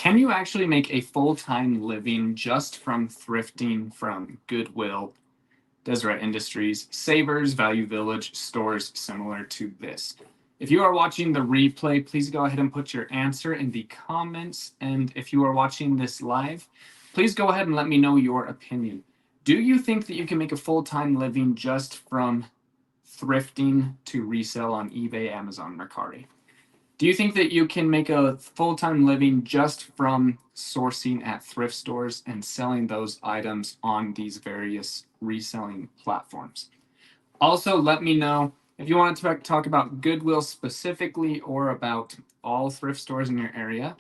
Can you actually make a full-time living just from thrifting from Goodwill, Deseret Industries, Savers, Value Village, stores similar to this? If you are watching the replay, please go ahead and put your answer in the comments. And if you are watching this live, please go ahead and let me know your opinion. Do you think that you can make a full-time living just from thrifting to resell on eBay, Amazon, Mercari? Do you think that you can make a full-time living just from sourcing at thrift stores and selling those items on these various reselling platforms? Also, let me know if you want to talk about Goodwill specifically or about all thrift stores in your area.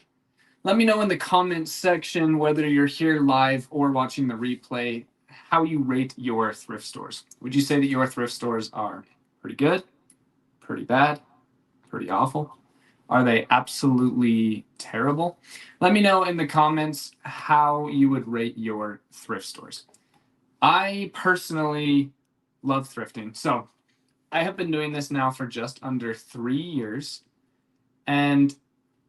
Let me know in the comments section, whether you're here live or watching the replay, how you rate your thrift stores. Would you say that your thrift stores are pretty good, pretty bad, pretty awful? Are they absolutely terrible? Let me know in the comments how you would rate your thrift stores. I personally love thrifting. So I have been doing this now for just under 3 years. And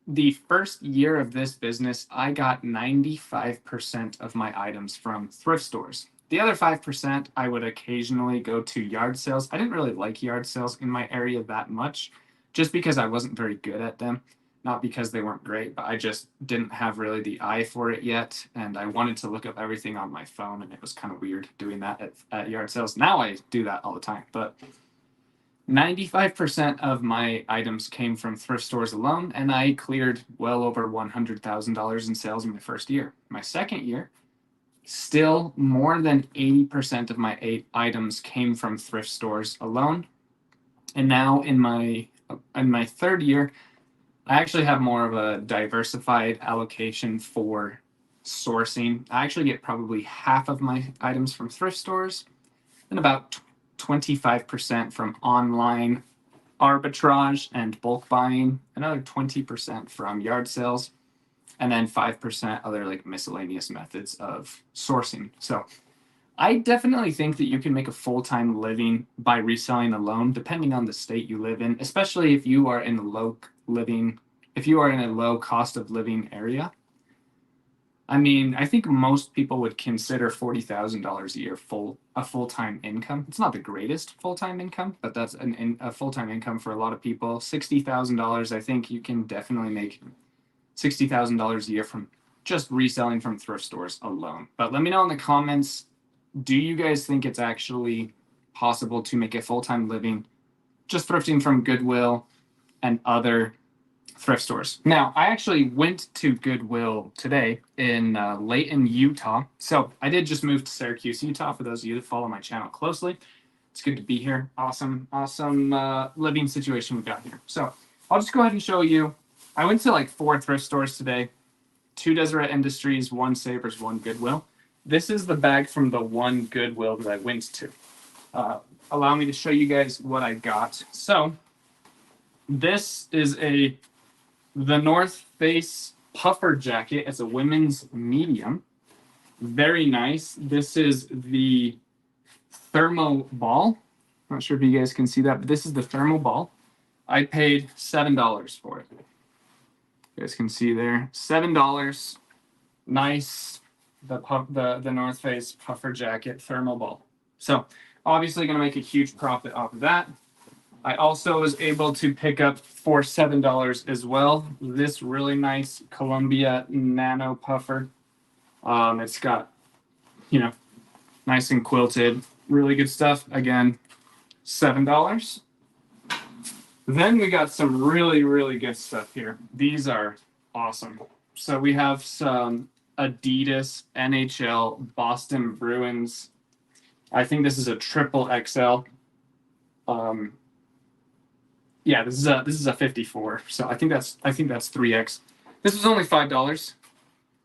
the first year of this business, I got 95% of my items from thrift stores. The other 5%, I would occasionally go to yard sales. I didn't really like yard sales in my area that much, just because I wasn't very good at them. Not because they weren't great, but I just didn't have really the eye for it yet. And I wanted to look up everything on my phone, and it was kind of weird doing that at yard sales. Now I do that all the time, but 95% of my items came from thrift stores alone, and I cleared well over $100,000 in sales in my first year. My second year, still more than 80% of my items came from thrift stores alone. And now in my third year, I actually have more of a diversified allocation for sourcing. I actually get probably half of my items from thrift stores and about 25% from online arbitrage and bulk buying, another 20% from yard sales, and then 5% other like miscellaneous methods of sourcing. So I definitely think that you can make a full-time living by reselling alone, depending on the state you live in, especially if you are in a low cost of living area. I mean, I think most people would consider $40,000 a year a full-time income. It's not the greatest full-time income, but that's a full-time income for a lot of people. $60,000, I think you can definitely make $60,000 a year from just reselling from thrift stores alone. But let me know in the comments, do you guys think it's actually possible to make a full-time living just thrifting from Goodwill and other thrift stores? Now, I actually went to Goodwill today in Layton, Utah. So I did just move to Syracuse, Utah, for those of you that follow my channel closely. It's good to be here. Awesome living situation we got here. So I'll just go ahead and show you. I went to like 4 thrift stores today, 2 Deseret Industries, 1 Savers, 1 Goodwill. This is the bag from the 1 Goodwill that I went to. Allow me to show you guys what I got. So this is the North Face puffer jacket. It's a women's medium. Very nice. This is the thermo ball. Not sure if you guys can see that, but this is the thermo ball. I paid $7 for it. You guys can see there, $7. Nice. The North Face puffer jacket thermal ball. So obviously going to make a huge profit off of that. I also was able to pick up for $7 as well this really nice Columbia Nano puffer. It's got, nice and quilted, really good stuff. Again, $7. Then we got some really, really good stuff here. These are awesome. So we have some Adidas NHL Boston Bruins. I think this is a triple XL. Yeah, this is a 54. So I think that's 3X. This was only $5.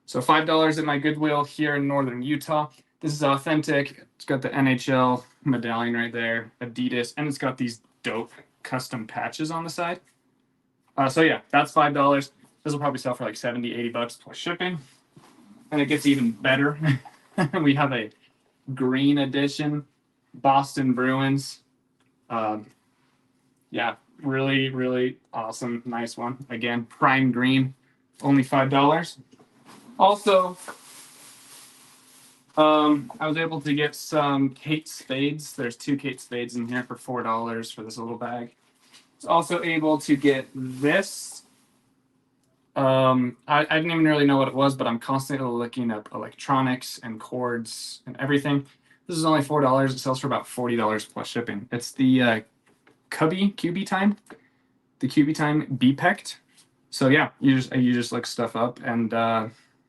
So $5 at my Goodwill here in northern Utah. This is authentic. It's got the NHL medallion right there, Adidas, and it's got these dope custom patches on the side. So yeah, that's $5. This will probably sell for like $70, $80 plus shipping. And it gets even better. We have a green edition Boston Bruins. Yeah, really, really awesome. Nice one. Again, prime green, only $5. Also, I was able to get some Kate Spades. There's 2 Kate Spades in here for $4 for this little bag. I was also able to get this. I didn't even really know what it was, but I'm constantly looking up electronics and cords and everything. This is only $4. It sells for about $40 plus shipping. It's the QB Time, the QB Time BPECT. So yeah, you just look stuff up, and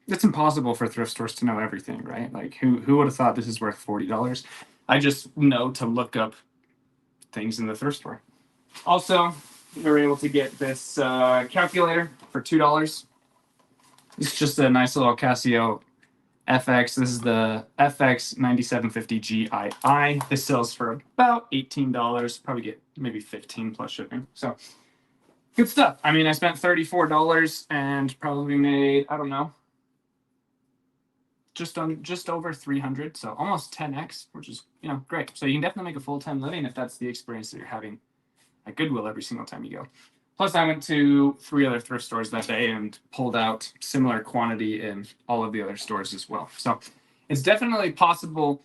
it's impossible for thrift stores to know everything, right? Like who would have thought this is worth $40? I just know to look up things in the thrift store. Also, we were able to get this calculator for $2. It's just a nice little Casio FX. This is the FX 9750 GII. This sells for about $18. Probably get maybe 15 plus shipping. So good stuff. I mean, I spent $34 and probably made, I don't know, just over 300, so almost 10x, which is, you know, great. So you can definitely make a full-time living if that's the experience that you're having at Goodwill every single time you go. Plus, I went to 3 other thrift stores that day and pulled out similar quantity in all of the other stores as well. So it's definitely possible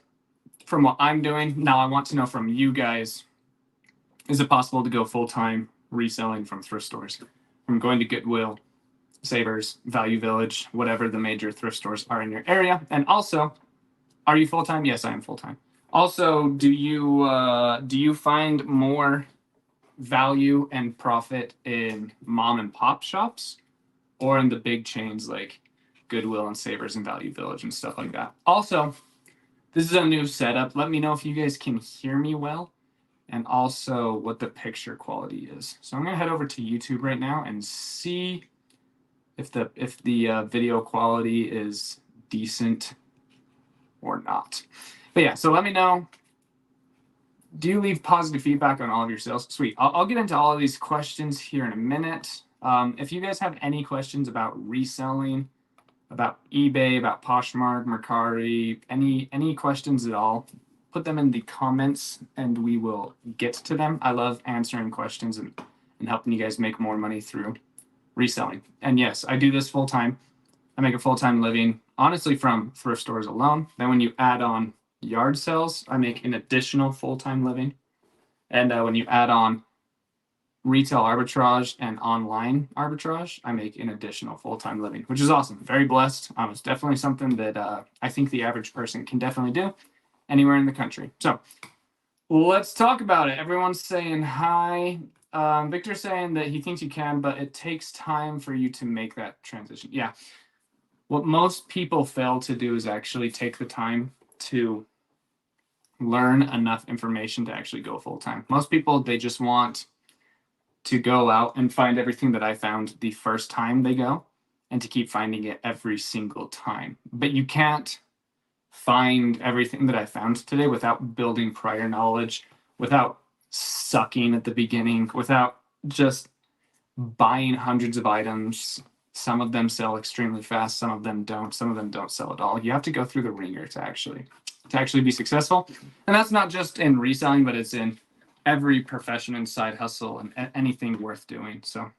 from what I'm doing. Now, I want to know from you guys, is it possible to go full-time reselling from thrift stores? From going to Goodwill, Savers, Value Village, whatever the major thrift stores are in your area. And also, are you full-time? Yes, I am full-time. Also, do you find more value and profit in mom and pop shops or in the big chains like Goodwill and Savers and Value Village and stuff like that? Also, this is a new setup. Let me know if you guys can hear me well, and also what the picture quality is. So I'm gonna head over to YouTube right now and see if the video quality is decent or not. But yeah, so let me know. Do you leave positive feedback on all of your sales? Sweet. I'll get into all of these questions here in a minute. If you guys have any questions about reselling, about eBay, about Poshmark, Mercari, any questions at all, put them in the comments and we will get to them. I love answering questions and helping you guys make more money through reselling. And yes, I do this full time. I make a full-time living, honestly, from thrift stores alone. Then when you add on yard sales, I make an additional full-time living. And when you add on retail arbitrage and online arbitrage, I make an additional full-time living, which is awesome. Very blessed. It's definitely something that I think the average person can definitely do anywhere in the country. So let's talk about it. Everyone's saying hi. Victor's saying that he thinks you can, but it takes time for you to make that transition. Yeah. What most people fail to do is actually take the time to learn enough information to actually go full-time. Most people, they just want to go out and find everything that I found the first time they go and to keep finding it every single time. But you can't find everything that I found today without building prior knowledge, without sucking at the beginning, without just buying hundreds of items. Some of them sell extremely fast, some of them don't. Some of them don't sell at all. You have to go through the ringer to actually be successful. And that's not just in reselling, but it's in every profession and side hustle and anything worth doing. So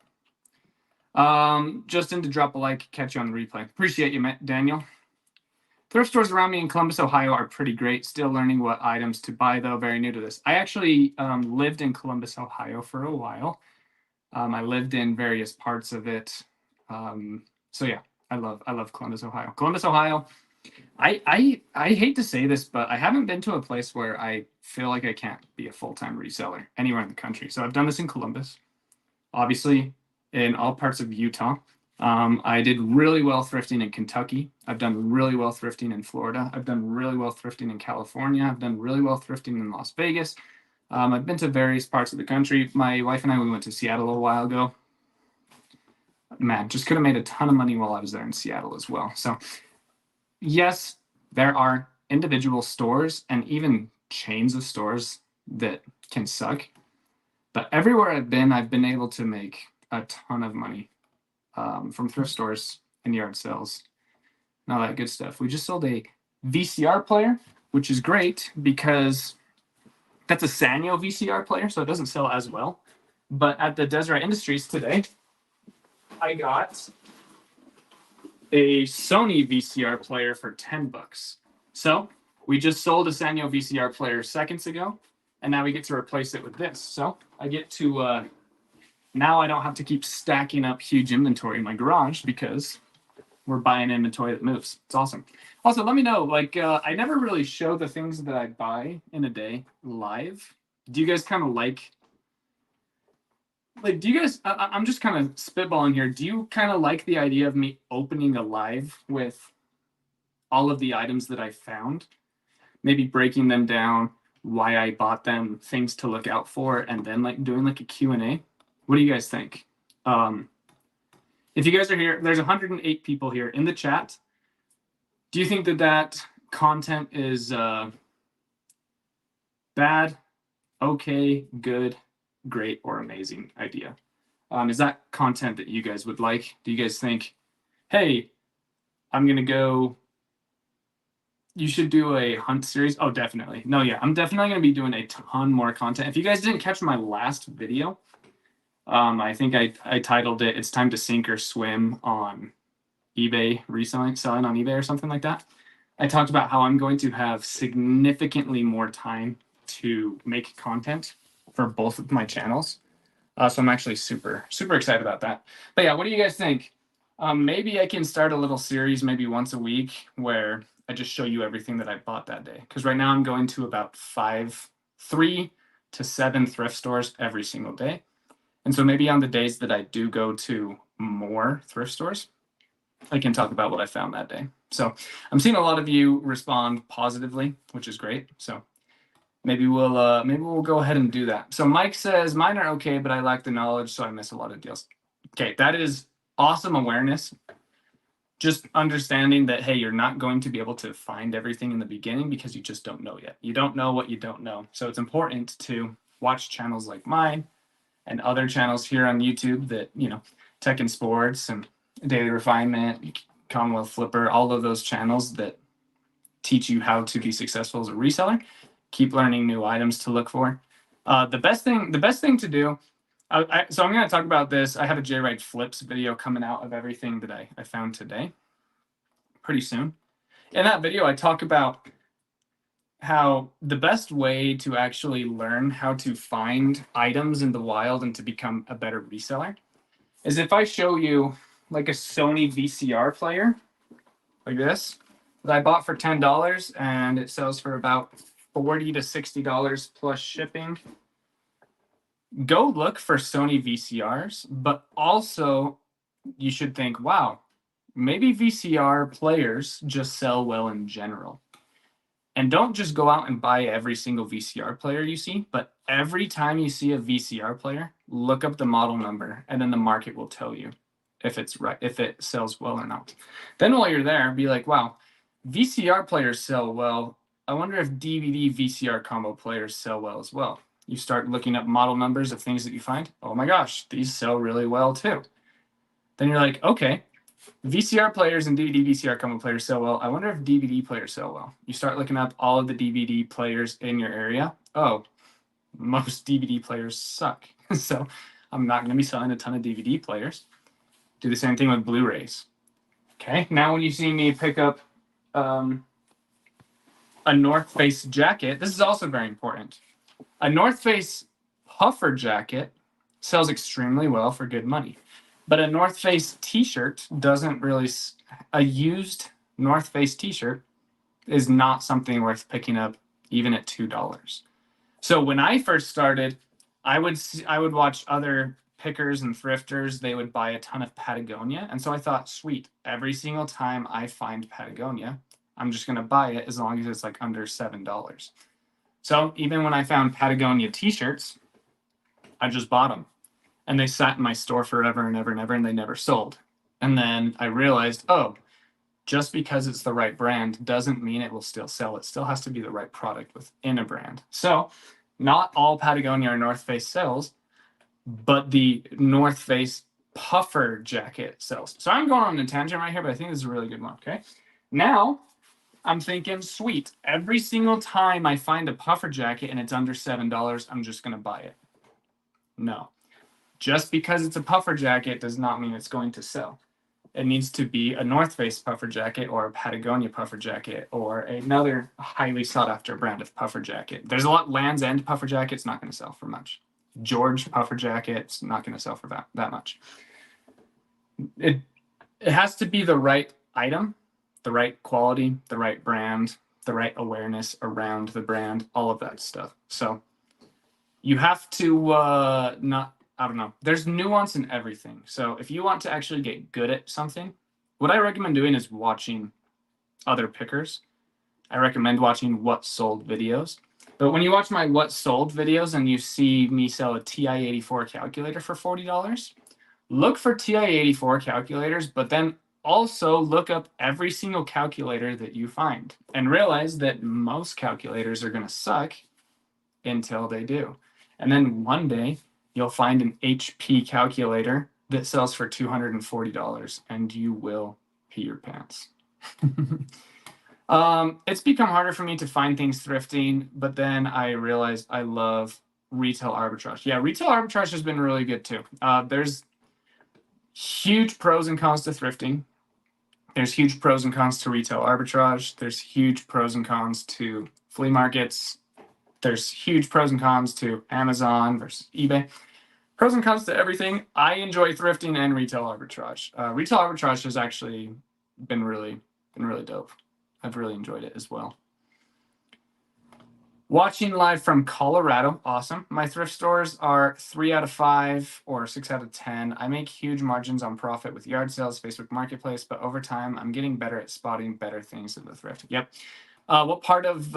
Justin, to drop a like, catch you on the replay. Appreciate you, Daniel. Thrift stores around me in Columbus, Ohio are pretty great. Still learning what items to buy, though. Very new to this. I actually lived in Columbus, Ohio for a while. I lived in various parts of it. So yeah, I love Columbus, Ohio. Columbus, Ohio. I hate to say this, but I haven't been to a place where I feel like I can't be a full-time reseller anywhere in the country. So I've done this in Columbus, obviously in all parts of Utah. I did really well thrifting in Kentucky. I've done really well thrifting in Florida. I've done really well thrifting in California. I've done really well thrifting in Las Vegas. I've been to various parts of the country. My wife and I, we went to Seattle a little while ago. Man, just could have made a ton of money while I was there in Seattle as well. So yes, there are individual stores and even chains of stores that can suck. But everywhere I've been able to make a ton of money from thrift stores and yard sales and all that good stuff. We just sold a VCR player, which is great because that's a Sanyo VCR player, so it doesn't sell as well. But at the Deseret Industries today, I got a Sony VCR player for 10 bucks. So we just sold a Sanyo VCR player seconds ago, and now we get to replace it with this. So I get to, now I don't have to keep stacking up huge inventory in my garage because we're buying inventory that moves. It's awesome. Also, let me know, like, I never really show the things that I buy in a day live. Do you guys kind of like, do you guys, I'm just kind of spitballing here. Do you kind of like the idea of me opening a live with all of the items that I found? Maybe breaking them down, why I bought them, things to look out for, and then like doing like a Q&A. What do you guys think? If you guys are here, there's 108 people here in the chat. Do you think that that content is bad, okay, good, great, or amazing idea? Is that content that you guys would like? Do you guys think, hey, I'm going to go, you should do a hunt series? Oh, definitely. No, yeah, I'm definitely going to be doing a ton more content. If you guys didn't catch my last video, I think I titled it, It's Time to Sink or Swim on eBay, reselling, selling on eBay or something like that. I talked about how I'm going to have significantly more time to make content for both of my channels. So I'm actually super excited about that. But yeah, what do you guys think? Maybe I can start a little series maybe once a week where I just show you everything that I bought that day. Because right now I'm going to about 3 to 7 thrift stores every single day. And so maybe on the days that I do go to more thrift stores, I can talk about what I found that day. So I'm seeing a lot of you respond positively, which is great. So maybe we'll go ahead and do that. So Mike says, mine are okay, but I lack the knowledge, so I miss a lot of deals. Okay, that is awesome awareness. Just understanding that, hey, you're not going to be able to find everything in the beginning because you just don't know yet. You don't know what you don't know. So it's important to watch channels like mine and other channels here on YouTube that, you know, Tech and Sports and Daily Refinement, Commonwealth Flipper, all of those channels that teach you how to be successful as a reseller. Keep learning new items to look for. The best thing to do. So I'm going to talk about this. I have a JRide Flips video coming out of everything that I found today pretty soon. In that video, I talk about how the best way to actually learn how to find items in the wild and to become a better reseller is if I show you like a Sony VCR player like this that I bought for $10 and it sells for about $40 to $60 plus shipping. Go look for Sony VCRs, but also you should think, wow, maybe VCR players just sell well in general. And don't just go out and buy every single VCR player you see, but every time you see a VCR player, look up the model number, and then the market will tell you if it's right, if it sells well or not. Then while you're there, be like, wow, VCR players sell well. I wonder if DVD VCR combo players sell well as well. You start looking up model numbers of things that you find. Oh my gosh, these sell really well too. Then you're like, okay, VCR players and DVD VCR combo players sell well. I wonder if DVD players sell well. You start looking up all of the DVD players in your area. Oh, most DVD players suck. So I'm not going to be selling a ton of DVD players. Do the same thing with Blu-rays. Okay, now when you see me pick up a North Face jacket, this is also very important. A North Face puffer jacket sells extremely well for good money. But a North Face t-shirt doesn't really, a used North Face t-shirt is not something worth picking up even at $2. So when I first started, I would watch other pickers and thrifters. They would buy a ton of Patagonia. And so I thought, sweet, every single time I find Patagonia, I'm just going to buy it as long as it's like under $7. So even when I found Patagonia t-shirts, I just bought them. And they sat in my store forever and ever and ever, and they never sold. And then I realized, oh, just because it's the right brand doesn't mean it will still sell. It still has to be the right product within a brand. So not all Patagonia or North Face sells, but the North Face puffer jacket sells. So I'm going on a tangent right here, but I think this is a really good one, okay? Now I'm thinking, sweet, every single time I find a puffer jacket and it's under $7, I'm just going to buy it. No. Just because it's a puffer jacket does not mean it's going to sell. It needs to be a North Face puffer jacket or a Patagonia puffer jacket or another highly sought after brand of puffer jacket. There's a lot Lands' End puffer jackets, not going to sell for much. George puffer jackets, not going to sell for that much. It has to be the right item, the right quality, the right brand, the right awareness around the brand, all of that stuff. So you have to I don't know. There's nuance in everything. So if you want to actually get good at something, what I recommend doing is watching other pickers. I recommend watching what sold videos. But when you watch my what sold videos and you see me sell a TI-84 calculator for $40, look for TI-84 calculators, but then also look up every single calculator that you find and realize that most calculators are going to suck until they do. And then one day you'll find an HP calculator that sells for $240 and you will pee your pants. It's become harder for me to find things thrifting, but then I realized I love retail arbitrage. Yeah, retail arbitrage has been really good too. There's huge pros and cons to thrifting. There's huge pros and cons to retail arbitrage. There's huge pros and cons to flea markets. There's huge pros and cons to Amazon versus eBay. Pros and cons to everything. I enjoy thrifting and retail arbitrage. Retail arbitrage has actually been really dope. I've really enjoyed it as well. Watching live from Colorado, awesome. My thrift stores are 3 out of 5 or 6 out of 10. I make huge margins on profit with yard sales, Facebook Marketplace, but over time, I'm getting better at spotting better things in the thrift. Yep. What part of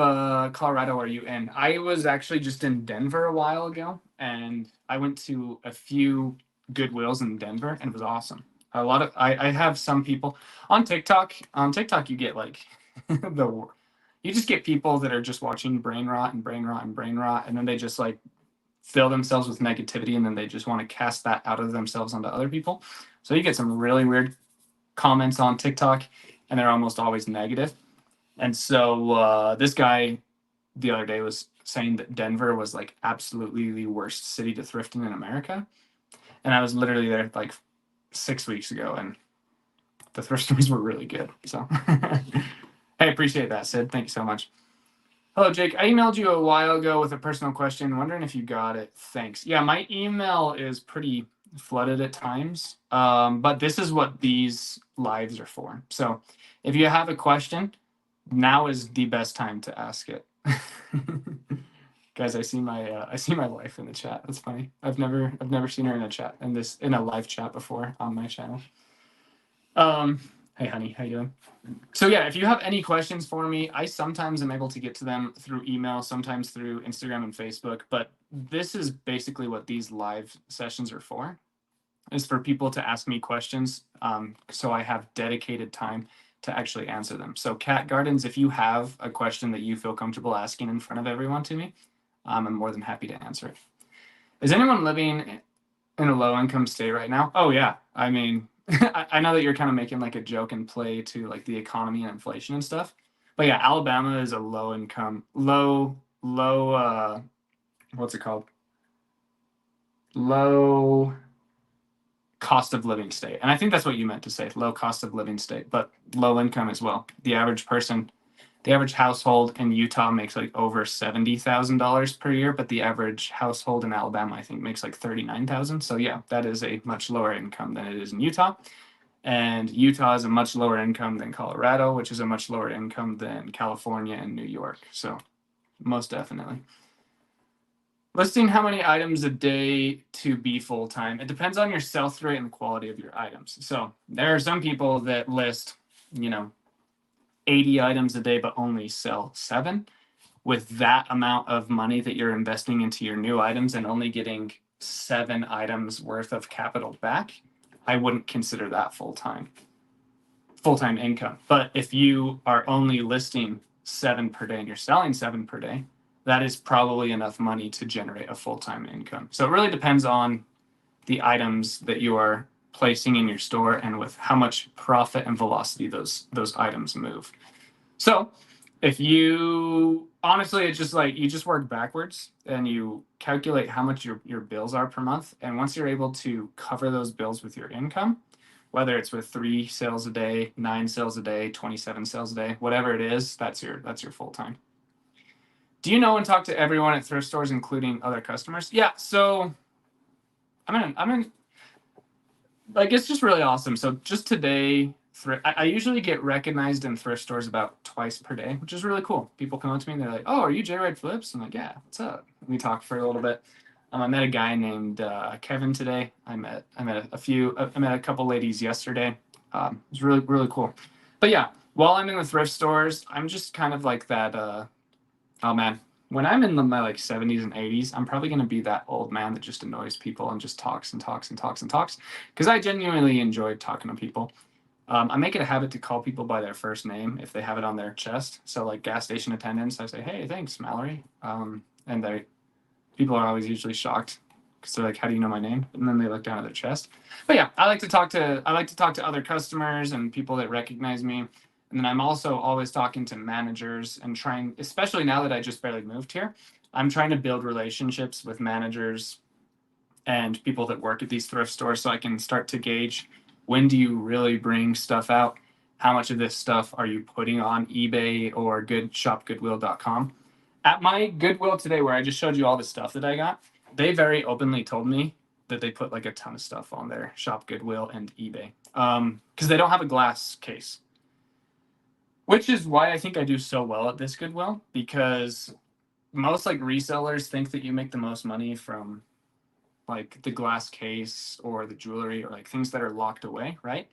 Colorado are you in? I was actually just in Denver a while ago, and I went to a few Goodwills in Denver, and it was awesome. I have some people on TikTok. On TikTok, you get like you just get people that are just watching brain rot and brain rot and brain rot, and then they just like fill themselves with negativity, and then they just want to cast that out of themselves onto other people. So you get some really weird comments on TikTok, and they're almost always negative. And so this guy the other day was saying that Denver was like absolutely the worst city to thrift in America. And I was literally there like 6 weeks ago, and the thrift stores were really good. So hey, appreciate that, Sid. Thank you so much. Hello, Jake. I emailed you a while ago with a personal question. Wondering if you got it. Thanks. Yeah, my email is pretty flooded at times, but this is what these lives are for. So if you have a question, now is the best time to ask it. Guys, I see my wife in the chat. That's funny. I've never seen her in a chat in a live chat before on my channel. Hey honey, how you doing? So yeah, if you have any questions for me, I sometimes am able to get to them through email, sometimes through Instagram and Facebook, but this is basically what these live sessions are for, is for people to ask me questions, so I have dedicated time to actually answer them. So Cat Gardens, if you have a question that you feel comfortable asking in front of everyone to me, I'm more than happy to answer it. Is anyone living in a low-income state right now? Oh yeah, I mean, I know that you're kind of making like a joke and play to like the economy and inflation and stuff, but yeah, Alabama is a low-income, what's it called? Low cost of living state. And I think that's what you meant to say, low cost of living state, but low income as well. The average household in Utah makes like over $70,000 per year, but the average household in Alabama, I think, makes like $39,000. So yeah, that is a much lower income than it is in Utah. And Utah is a much lower income than Colorado, which is a much lower income than California and New York. So most definitely. Listing how many items a day to be full-time. It depends on your sell-through rate and the quality of your items. So there are some people that list, 80 items a day, but only sell 7. With that amount of money that you're investing into your new items and only getting 7 items worth of capital back, I wouldn't consider that full-time income. But if you are only listing 7 per day and you're selling 7 per day, that is probably enough money to generate a full-time income. So it really depends on the items that you are placing in your store and with how much profit and velocity those items move. So if you, honestly, it's just like you just work backwards and you calculate how much your bills are per month. And once you're able to cover those bills with your income, whether it's with 3 sales a day, 9 sales a day, 27 sales a day, whatever it is, that's your full time. Do you know and talk to everyone at thrift stores, including other customers? Yeah. So I'm in like, it's just really awesome. So just today, I usually get recognized in thrift stores about twice per day, which is really cool. People come up to me and they're like, "Oh, are you J-Ride Flips?" I'm like, "Yeah, what's up?" And we talk for a little bit. I met a guy named Kevin today. I met a couple ladies yesterday. It was really cool. But yeah, while I'm in the thrift stores, I'm just kind of like that. Oh man, when I'm in my like 70s and 80s, I'm probably going to be that old man that just annoys people and just talks and talks and talks and talks, because I genuinely enjoy talking to people. I make it a habit to call people by their first name if they have it on their chest. So like gas station attendants, I say, "Hey, thanks, Mallory," and people are always usually shocked because they're like, "How do you know my name?" And then they look down at their chest. But yeah, I like to talk to other customers and people that recognize me. And then I'm also always talking to managers and trying, especially now that I just barely moved here, I'm trying to build relationships with managers and people that work at these thrift stores so I can start to gauge, when do you really bring stuff out? How much of this stuff are you putting on eBay or shopgoodwill.com? At my Goodwill today, where I just showed you all the stuff that I got, they very openly told me that they put like a ton of stuff on their Shop Goodwill and eBay, because they don't have a glass case. Which is why I think I do so well at this Goodwill, because most like resellers think that you make the most money from like the glass case or the jewelry or like things that are locked away, right?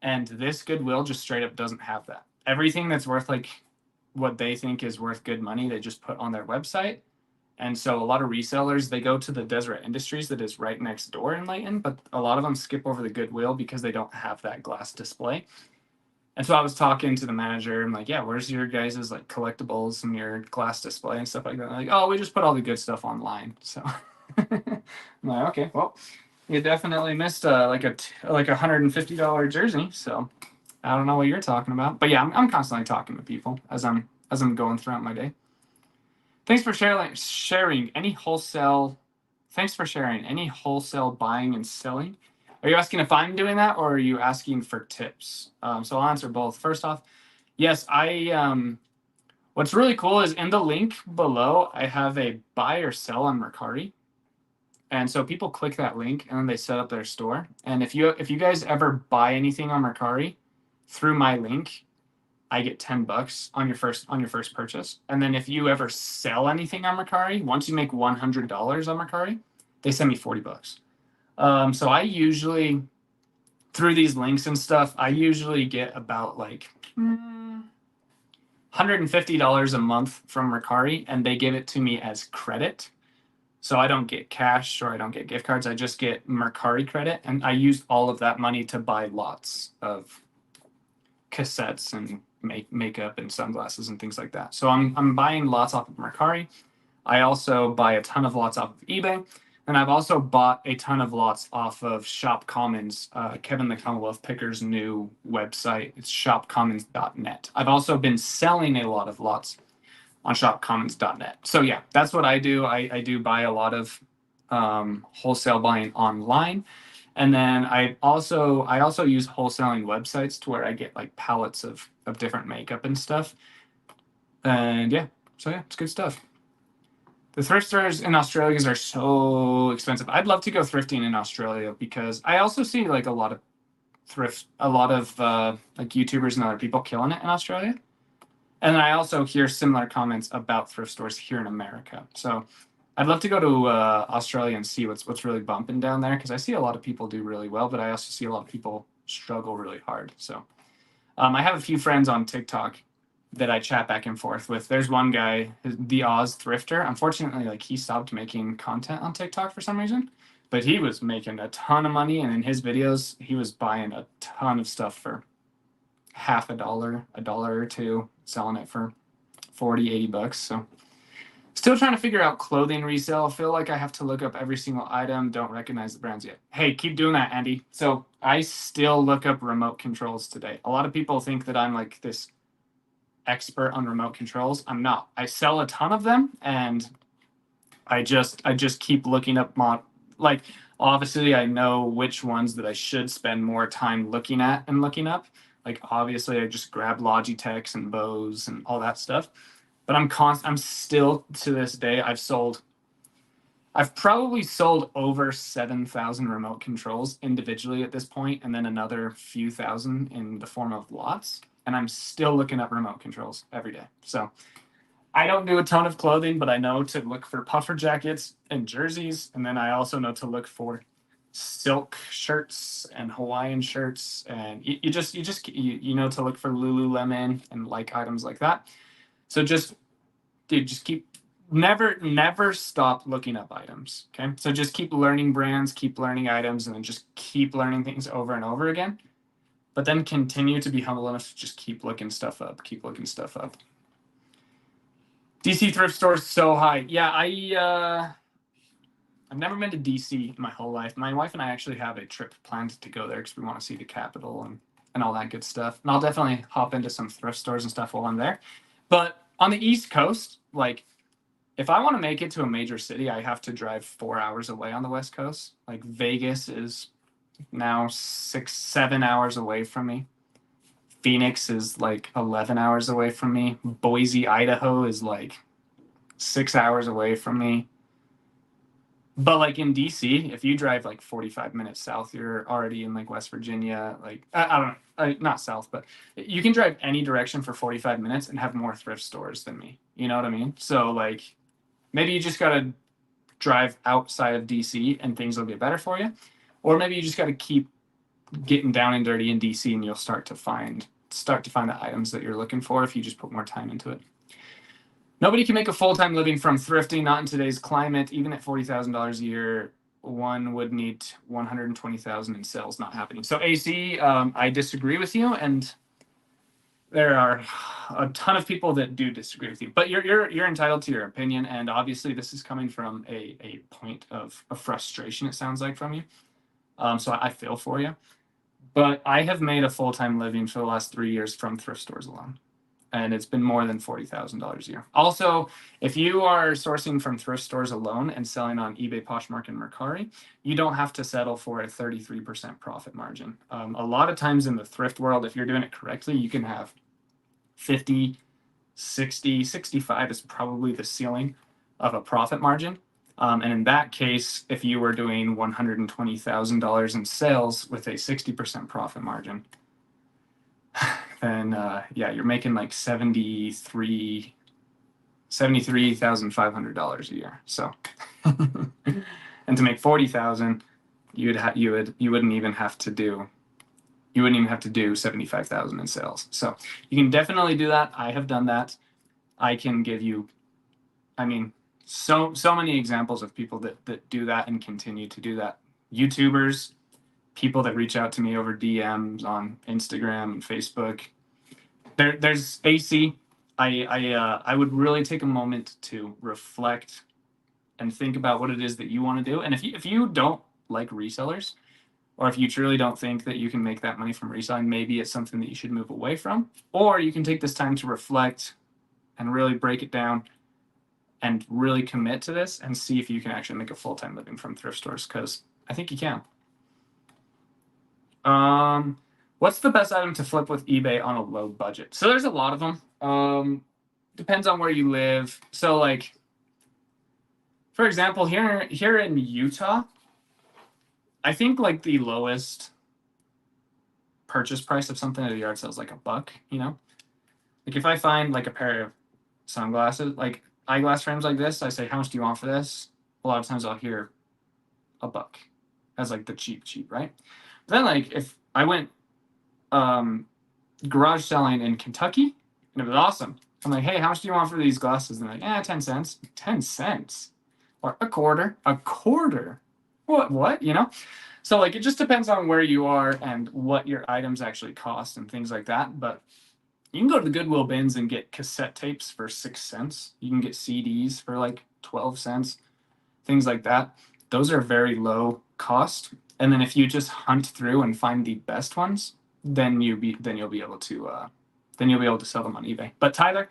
And this Goodwill just straight up doesn't have that. Everything that's worth like what they think is worth good money, they just put on their website. And so a lot of resellers, they go to the Deseret Industries that is right next door in Layton, but a lot of them skip over the Goodwill because they don't have that glass display. And so I was talking to the manager. I'm like, "Yeah, where's your guys' like collectibles and your glass display and stuff like that?" Like, "Oh, we just put all the good stuff online." So I'm like, "Okay, well, you definitely missed like like $150 jersey." So I don't know what you're talking about, but yeah, I'm constantly talking to people as I'm going throughout my day. Thanks for sharing any wholesale. Thanks for sharing any wholesale buying and selling. Are you asking if I'm doing that, or are you asking for tips? So I'll answer both. First off, yes, what's really cool is in the link below, I have a buy or sell on Mercari. And so people click that link and then they set up their store. And if you guys ever buy anything on Mercari through my link, I get $10 on your first purchase. And then if you ever sell anything on Mercari, once you make $100 on Mercari, they send me $40. So I usually, through these links and stuff, I usually get about like $150 a month from Mercari, and they give it to me as credit. So I don't get cash or I don't get gift cards. I just get Mercari credit, and I use all of that money to buy lots of cassettes and makeup and sunglasses and things like that. So I'm buying lots off of Mercari. I also buy a ton of lots off of eBay, and I've also bought a ton of lots off of Shop Commons, Kevin the Commonwealth Picker's new website. It's shopcommons.net. I've also been selling a lot of lots on shopcommons.net. So yeah, that's what I do. I do buy a lot of wholesale buying online. And then I also use wholesaling websites to where I get like pallets of different makeup and stuff. And yeah, so yeah, it's good stuff. The thrift stores in Australia are so expensive. I'd love to go thrifting in Australia because I also see like a lot of like YouTubers and other people killing it in Australia. And then I also hear similar comments about thrift stores here in America. So I'd love to go to Australia and see what's really bumping down there, because I see a lot of people do really well, but I also see a lot of people struggle really hard. So I have a few friends on TikTok that I chat back and forth with. There's one guy, the Oz Thrifter. Unfortunately, like he stopped making content on TikTok for some reason, but he was making a ton of money, and in his videos, he was buying a ton of stuff for half a dollar or two, selling it for 40, $80. So still trying to figure out clothing resale. Feel like I have to look up every single item. Don't recognize the brands yet. Hey, keep doing that, Andy. So I still look up remote controls today. A lot of people think that I'm like this expert on remote controls. I'm not. I sell a ton of them, and I just keep looking up like Obviously, I know which ones that I should spend more time looking at and looking up. Like obviously, I just grab Logitechs and Bose and all that stuff. But I'm still to this day. I've probably sold over 7,000 remote controls individually at this point, and then another few thousand in the form of lots. And I'm still looking up remote controls every day. So I don't do a ton of clothing, but I know to look for puffer jackets and jerseys. And then I also know to look for silk shirts and Hawaiian shirts. And you know to look for Lululemon and like items like that. So just keep never stop looking up items. Okay. So just keep learning brands, keep learning items, and then just keep learning things over and over again. But then continue to be humble enough to just keep looking stuff up, keep looking stuff up. DC thrift stores so high. Yeah, I've never been to DC in my whole life. My wife and I actually have a trip planned to go there because we want to see the Capitol and all that good stuff. And I'll definitely hop into some thrift stores and stuff while I'm there. But on the East Coast, like if I want to make it to a major city, I have to drive 4 hours away on the West Coast. Like Vegas is now 6-7 hours away from me. Phoenix is like 11 hours away from me. Boise, Idaho is like 6 hours away from me. But like in DC, if you drive like 45 minutes south, you're already in like West Virginia. Like I don't know, not south, but you can drive any direction for 45 minutes and have more thrift stores than me. You know what I mean? So like maybe you just gotta drive outside of DC and things will get better for you, or maybe you just gotta keep getting down and dirty in DC and you'll start to find the items that you're looking for if you just put more time into it. Nobody can make a full-time living from thrifting, not in today's climate. Even at $40,000 a year, one would need 120,000 in sales. Not happening. So AC, I disagree with you, and there are a ton of people that do disagree with you. But you're entitled to your opinion, and obviously this is coming from a point of frustration. It sounds like from you. So I feel for you. But I have made a full-time living for the last 3 years from thrift stores alone. And it's been more than $40,000 a year. Also, if you are sourcing from thrift stores alone and selling on eBay, Poshmark, and Mercari, you don't have to settle for a 33% profit margin. A lot of times in the thrift world, if you're doing it correctly, you can have 50, 60, 65 is probably the ceiling of a profit margin. And in that case, if you were doing $120,000 in sales with a 60% profit margin, then yeah, you're making like $73,500 a year. So, and to make 40,000, you wouldn't even have to do 75,000 in sales. So you can definitely do that. I have done that. I can give you, I mean, so many examples of people that do that and continue to do that. YouTubers, people that reach out to me over DMs on Instagram and Facebook. There's AC. I would really take a moment to reflect and think about what it is that you want to do. And if you don't like resellers, or if you truly don't think that you can make that money from reselling, maybe it's something that you should move away from. Or you can take this time to reflect and really break it down and really commit to this and see if you can actually make a full-time living from thrift stores, because I think you can. What's the best item to flip with eBay on a low budget? So there's a lot of them. Depends on where you live. So like, for example, here in Utah, I think like the lowest purchase price of something at a yard sale is like $1, you know? Like if I find like a pair of sunglasses, like eyeglass frames like this, I say, how much do you want for this? A lot of times I'll hear $1 as like the cheap, right? But then like if I went garage selling in Kentucky and it was awesome. I'm like, hey, how much do you want for these glasses? And they're like, 10 cents. 10 cents? Or a quarter? A quarter? What? You know? So like it just depends on where you are and what your items actually cost and things like that. But you can go to the Goodwill bins and get cassette tapes for 6 cents. You can get CDs for like 12 cents, things like that. Those are very low cost. And then if you just hunt through and find the best ones, then you'll be able to sell them on eBay. But Tyler,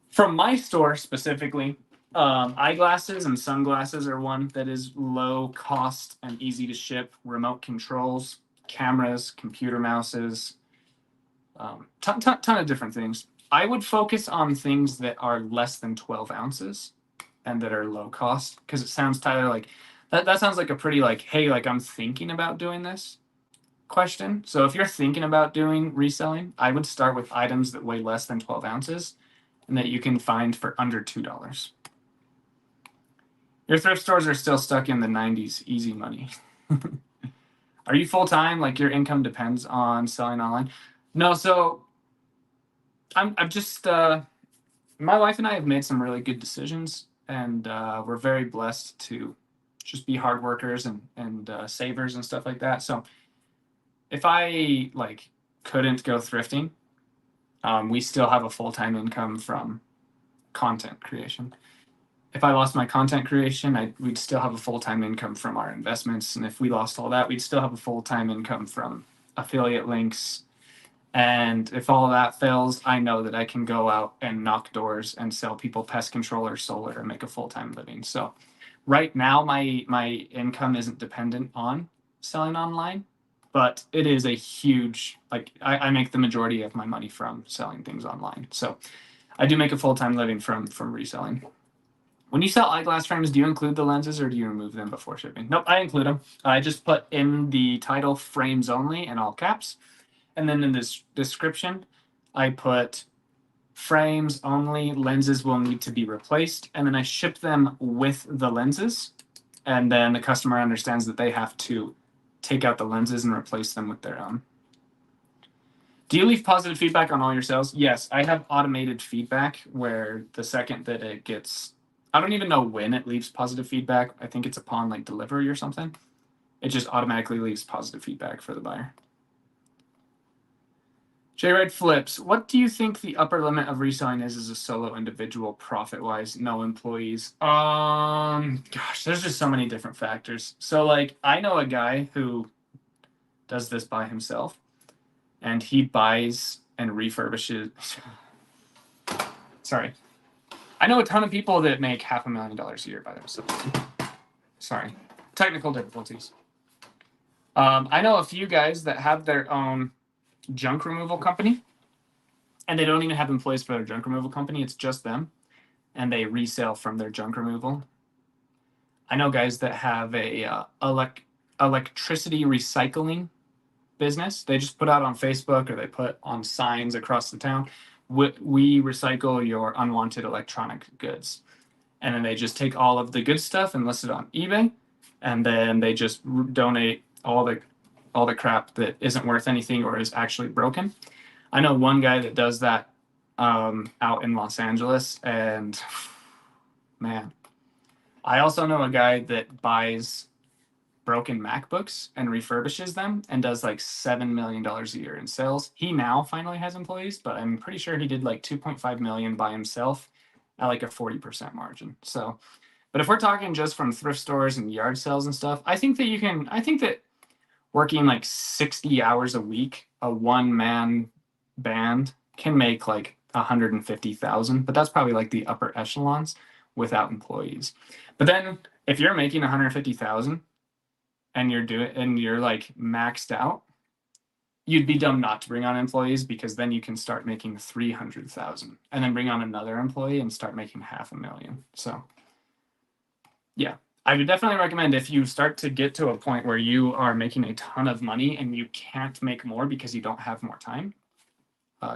from my store specifically, Eyeglasses and sunglasses are one that is low cost and easy to ship. Remote controls, cameras, computer mouses, ton of different things. I would focus on things that are less than 12 ounces and that are low cost, because it sounds, Tyler, like that sounds like a pretty like, hey, like I'm thinking about doing this question. So if you're thinking about doing reselling, I would start with items that weigh less than 12 ounces and that you can find for under $2. Your thrift stores are still stuck in the 90s, easy money. Are you full time? Like your income depends on selling online? No, so I'm just my wife and I have made some really good decisions, and we're very blessed to just be hard workers and savers and stuff like that. So if I like couldn't go thrifting, we still have a full-time income from content creation. If I lost my content creation, we'd still have a full-time income from our investments. And if we lost all that, we'd still have a full-time income from affiliate links. And if all of that fails, I know that I can go out and knock doors and sell people pest control or solar and make a full-time living. So right now, my income isn't dependent on selling online, but it is a huge, like I make the majority of my money from selling things online. So I do make a full-time living from reselling. When you sell eyeglass frames, do you include the lenses or do you remove them before shipping? Nope, I include them. I just put in the title frames only in all caps. And then in this description, I put frames only, lenses will need to be replaced. And then I ship them with the lenses. And then the customer understands that they have to take out the lenses and replace them with their own. Do you leave positive feedback on all your sales? Yes, I have automated feedback where the second that it gets, I don't even know when it leaves positive feedback. I think it's upon like delivery or something. It just automatically leaves positive feedback for the buyer. J-Red Flips, what do you think the upper limit of reselling is as a solo individual profit-wise, no employees? Gosh, there's just so many different factors. So like, I know a guy who does this by himself, and he buys and refurbishes. Sorry. I know a ton of people that make $500,000 a year by themselves. Sorry. Technical difficulties. I know a few guys that have their own junk removal company, and they don't even have employees for their junk removal company. It's just them, and they resell from their junk removal. I know guys that have a electricity recycling business. They just put out on Facebook or they put on signs across the town, we recycle your unwanted electronic goods. And then they just take all of the good stuff and list it on eBay, and then they just donate all the crap that isn't worth anything or is actually broken. I know one guy that does that out in Los Angeles, and man, I also know a guy that buys broken MacBooks and refurbishes them and does like $7 million a year in sales. He now finally has employees, but I'm pretty sure he did like 2.5 million by himself at like a 40% margin. So, but if we're talking just from thrift stores and yard sales and stuff, I think that working like 60 hours a week, a one-man band can make like 150,000, but that's probably like the upper echelons without employees. But then if you're making 150,000 and you're like maxed out, you'd be dumb not to bring on employees, because then you can start making 300,000 and then bring on another employee and start making $500,000. So yeah, I would definitely recommend, if you start to get to a point where you are making a ton of money and you can't make more because you don't have more time,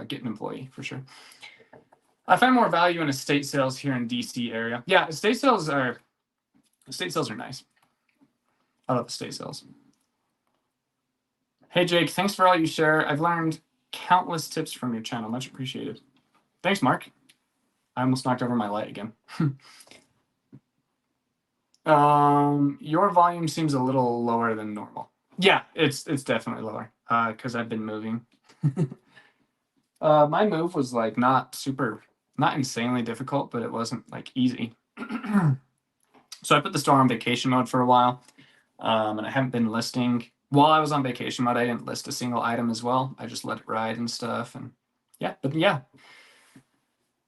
get an employee for sure. I find more value in estate sales here in DC area. Yeah, estate sales are nice. I love estate sales. Hey Jake, thanks for all you share. I've learned countless tips from your channel. Much appreciated. Thanks, Mark. I almost knocked over my light again. Your volume seems a little lower than normal. Yeah, it's definitely lower because I've been moving. My move was like not insanely difficult, but it wasn't like easy. So I put the store on vacation mode for a while, and I haven't been listing. While I was on vacation mode, I didn't list a single item as well. I just let it ride and stuff, and yeah, but yeah,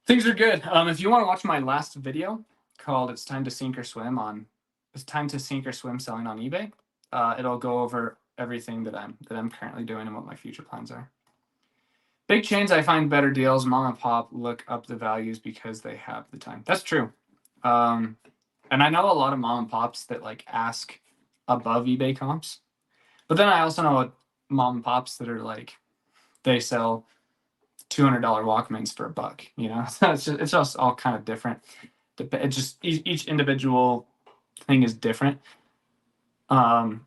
things are good. If you want to watch my last video, called "It's Time to Sink or Swim" It's time to sink or swim selling on eBay. It'll go over everything that I'm currently doing and what my future plans are. Big chains, I find better deals. Mom and pop look up the values because they have the time. That's true. And I know a lot of mom and pops that like ask above eBay comps. But then I also know mom and pops that are like, they sell $200 Walkmans for $1, you know? So it's just all kind of different. It just, each individual thing is different. But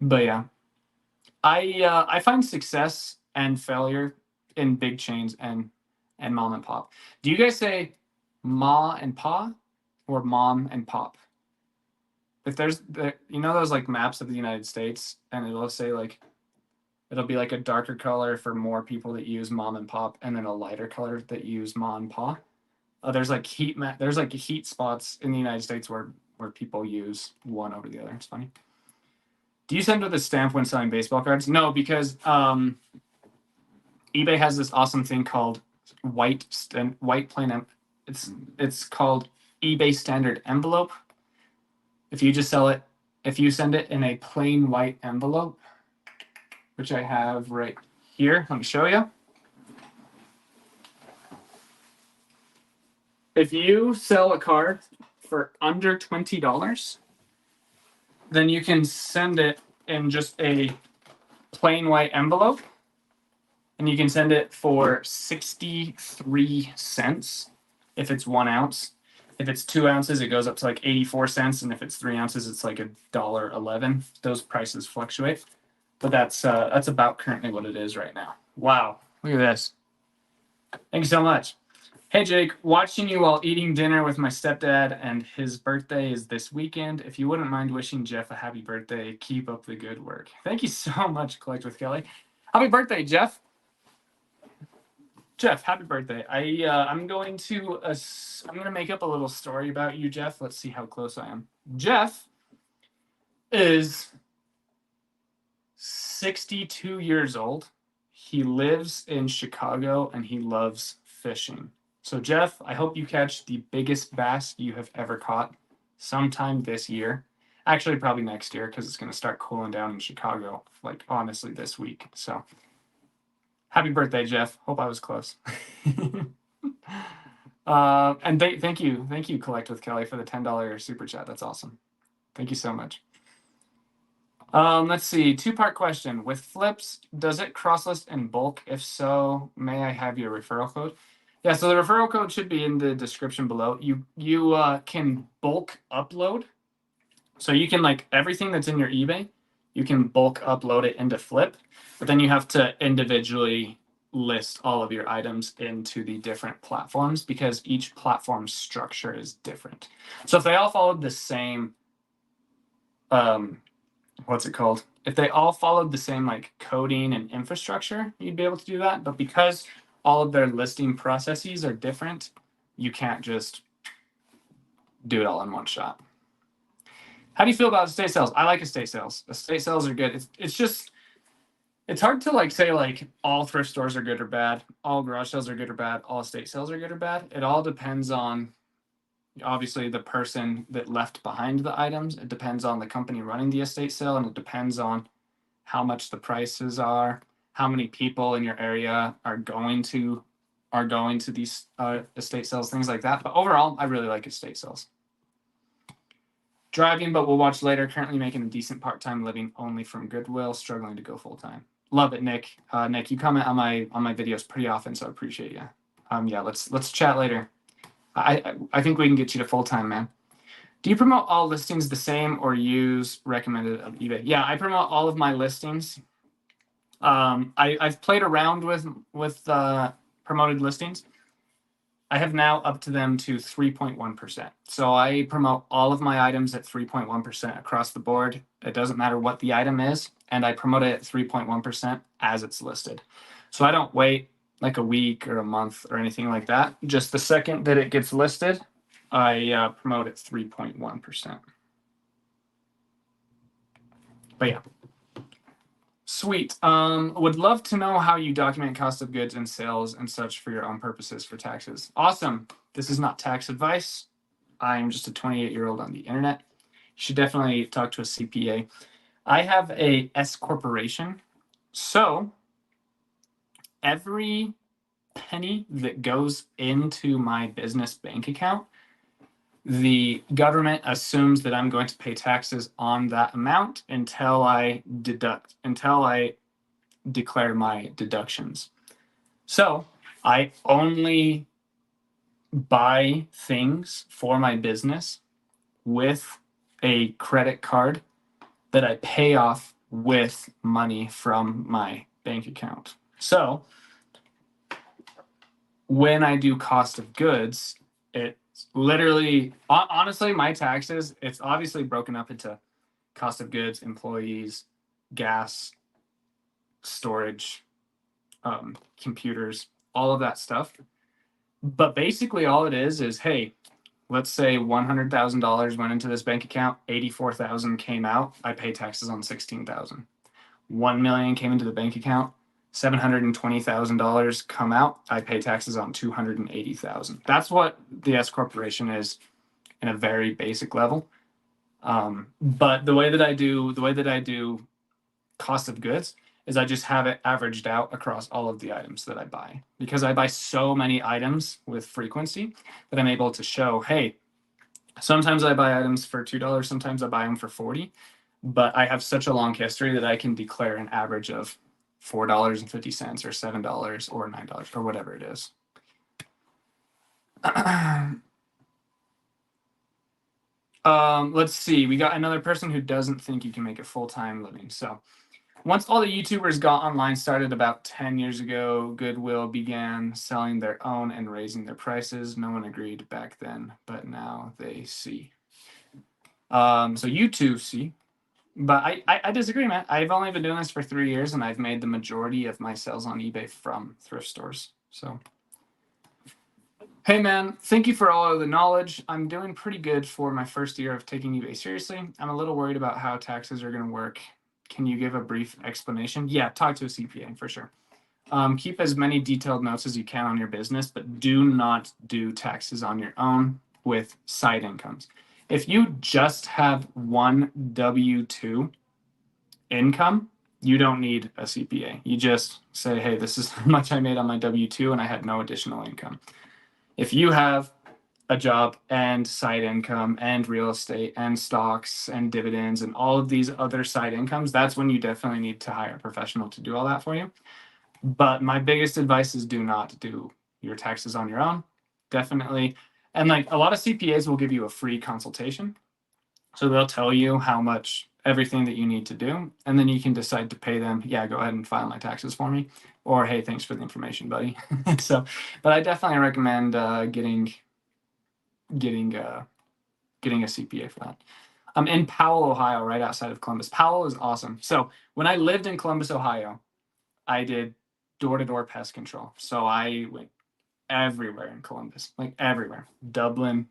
yeah, I find success and failure in big chains and mom and pop. Do you guys say ma and pa or mom and pop? If there's you know those like maps of the United States, and it'll say like, it'll be like a darker color for more people that use mom and pop, and then a lighter color that use ma and pa. There's like heat spots in the United States where people use one over the other. It's funny. Do you send with a stamp when selling baseball cards? No, because eBay has this awesome thing called white plain. It's called eBay standard envelope. If you send it in a plain white envelope, which I have right here, let me show you. If you sell a card for under $20, then you can send it in just a plain white envelope, and you can send it for 63 cents if it's 1 ounce. If it's 2 ounces, it goes up to like 84 cents, and if it's 3 ounces, it's like $1.11. Those prices fluctuate, but that's about currently what it is right now. Wow, look at this. Thank you so much. Hey Jake, watching you while eating dinner with my stepdad, and his birthday is this weekend. If you wouldn't mind wishing Jeff a happy birthday, keep up the good work. Thank you so much, Collect with Kelly. Happy birthday, Jeff. Jeff, happy birthday. I'm going to make up a little story about you, Jeff. Let's see how close I am. Jeff is 62 years old. He lives in Chicago and he loves fishing. So Jeff, I hope you catch the biggest bass you have ever caught sometime this year. Actually, probably next year, because it's going to start cooling down in Chicago, like honestly this week. So happy birthday, Jeff. Hope I was close. And thank you, Collect with Kelly, for the $10 super chat. That's awesome. Thank you so much. Let's see, 2-part question. With flips, does it cross-list in bulk? If so, may I have your referral code? Yeah, so the referral code should be in the description below. You can bulk upload. So you can, like, everything that's in your eBay, you can bulk upload it into Flip, but then you have to individually list all of your items into the different platforms because each platform's structure is different. So if they all followed the same, what's it called? If they all followed the same like coding and infrastructure, you'd be able to do that. But because all of their listing processes are different, you can't just do it all in one shot. How do you feel about estate sales? I like estate sales. Estate sales are good. It's hard to like say like all thrift stores are good or bad, all garage sales are good or bad, all estate sales are good or bad. It all depends on obviously the person that left behind the items. It depends on the company running the estate sale, and it depends on how much the prices are, how many people in your area are going to these estate sales, things like that. But overall, I really like estate sales. Driving, but we'll watch later. Currently making a decent part-time living only from Goodwill, struggling to go full-time. Love it, Nick. Nick, you comment on my videos pretty often, so I appreciate you. Yeah, let's chat later. I think we can get you to full-time, man. Do you promote all listings the same or use recommended of eBay? Yeah, I promote all of my listings. I've played around with promoted listings. I have now upped them to 3.1%. So I promote all of my items at 3.1% across the board. It doesn't matter what the item is, and I promote it at 3.1% as it's listed. So I don't wait like a week or a month or anything like that. Just the second that it gets listed, I promote at 3.1%. But yeah. Sweet. Would love to know how you document cost of goods and sales and such for your own purposes for taxes. Awesome. This is not tax advice. I'm just a 28-year-old on the internet. You should definitely talk to a CPA. I have a S corporation, so every penny that goes into my business bank account, the government assumes that I'm going to pay taxes on that amount until I declare my deductions. So I only buy things for my business with a credit card that I pay off with money from my bank account. So when I do cost of goods, it's literally, honestly, my taxes, it's obviously broken up into cost of goods, employees, gas, storage, computers, all of that stuff. But basically all it is, hey, let's say $100,000 went into this bank account, 84,000 came out, I pay taxes on 16,000. 1 million came into the bank account, $720,000 come out, I pay taxes on 280,000. That's what the S corporation is in a very basic level. But the way that I do cost of goods is I just have it averaged out across all of the items that I buy, because I buy so many items with frequency that I'm able to show, hey, sometimes I buy items for $2, sometimes I buy them for 40, but I have such a long history that I can declare an average of $4.50 or $7 or $9 or whatever it is. Let's see. We got another person who doesn't think you can make a full-time living. So once all the YouTubers got online, started about 10 years ago, Goodwill began selling their own and raising their prices. No one agreed back then, but now they see. So you two see. But I disagree, man. I've only been doing this for 3 years, and I've made the majority of my sales on eBay from thrift stores. So, hey, man, thank you for all of the knowledge. I'm doing pretty good for my first year of taking eBay seriously. I'm a little worried about how taxes are going to work. Can you give a brief explanation? Yeah, talk to a CPA for sure. Keep as many detailed notes as you can on your business, but do not do taxes on your own with side incomes. If you just have one W-2 income, you don't need a CPA. You just say, hey, this is how much I made on my W-2 and I had no additional income. If you have a job and side income and real estate and stocks and dividends and all of these other side incomes, that's when you definitely need to hire a professional to do all that for you. But my biggest advice is do not do your taxes on your own. Definitely. And like a lot of CPAs will give you a free consultation. So they'll tell you how much everything that you need to do. And then you can decide to pay them, yeah, go ahead and file my taxes for me. Or, hey, thanks for the information, buddy. So, but I definitely recommend getting a CPA for that. I'm in Powell, Ohio, right outside of Columbus. Powell is awesome. So when I lived in Columbus, Ohio, I did door-to-door pest control. So I went everywhere in Columbus, like everywhere. Dublin,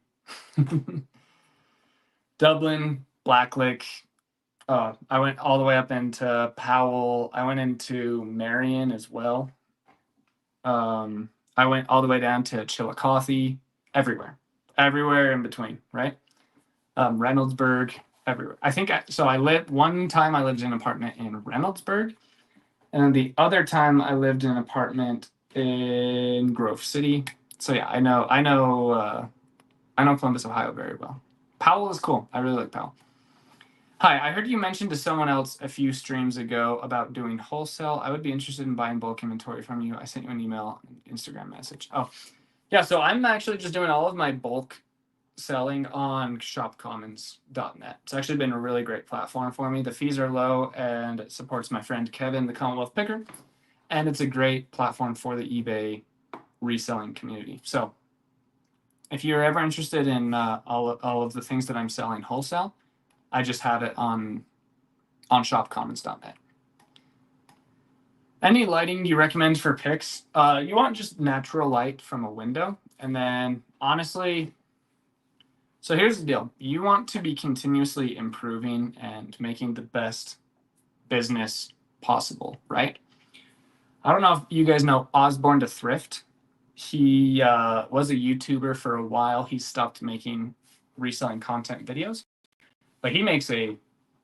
Blacklick. I went all the way up into Powell. I went into Marion as well. I went all the way down to Chillicothe, everywhere in between, right? Reynoldsburg, everywhere. One time I lived in an apartment in Reynoldsburg, and then the other time I lived in an apartment in Grove City. So yeah, I know Columbus, Ohio very well. Powell is cool. I really like Powell. Hi, I heard you mentioned to someone else a few streams ago about doing wholesale. I would be interested in buying bulk inventory from you. I sent you an email, Instagram message. Oh, yeah. So I'm actually just doing all of my bulk selling on shopcommons.net. It's actually been a really great platform for me. The fees are low and it supports my friend Kevin, the Commonwealth Picker. And it's a great platform for the eBay reselling community. So if you're ever interested in all of the things that I'm selling wholesale, I just have it on shopcommons.net. Any lighting you recommend for pics? You want just natural light from a window. And then honestly, so here's the deal. You want to be continuously improving and making the best business possible, right? I don't know if you guys know Osborne to Thrift. He was a YouTuber for a while. He stopped making reselling content videos, but he makes a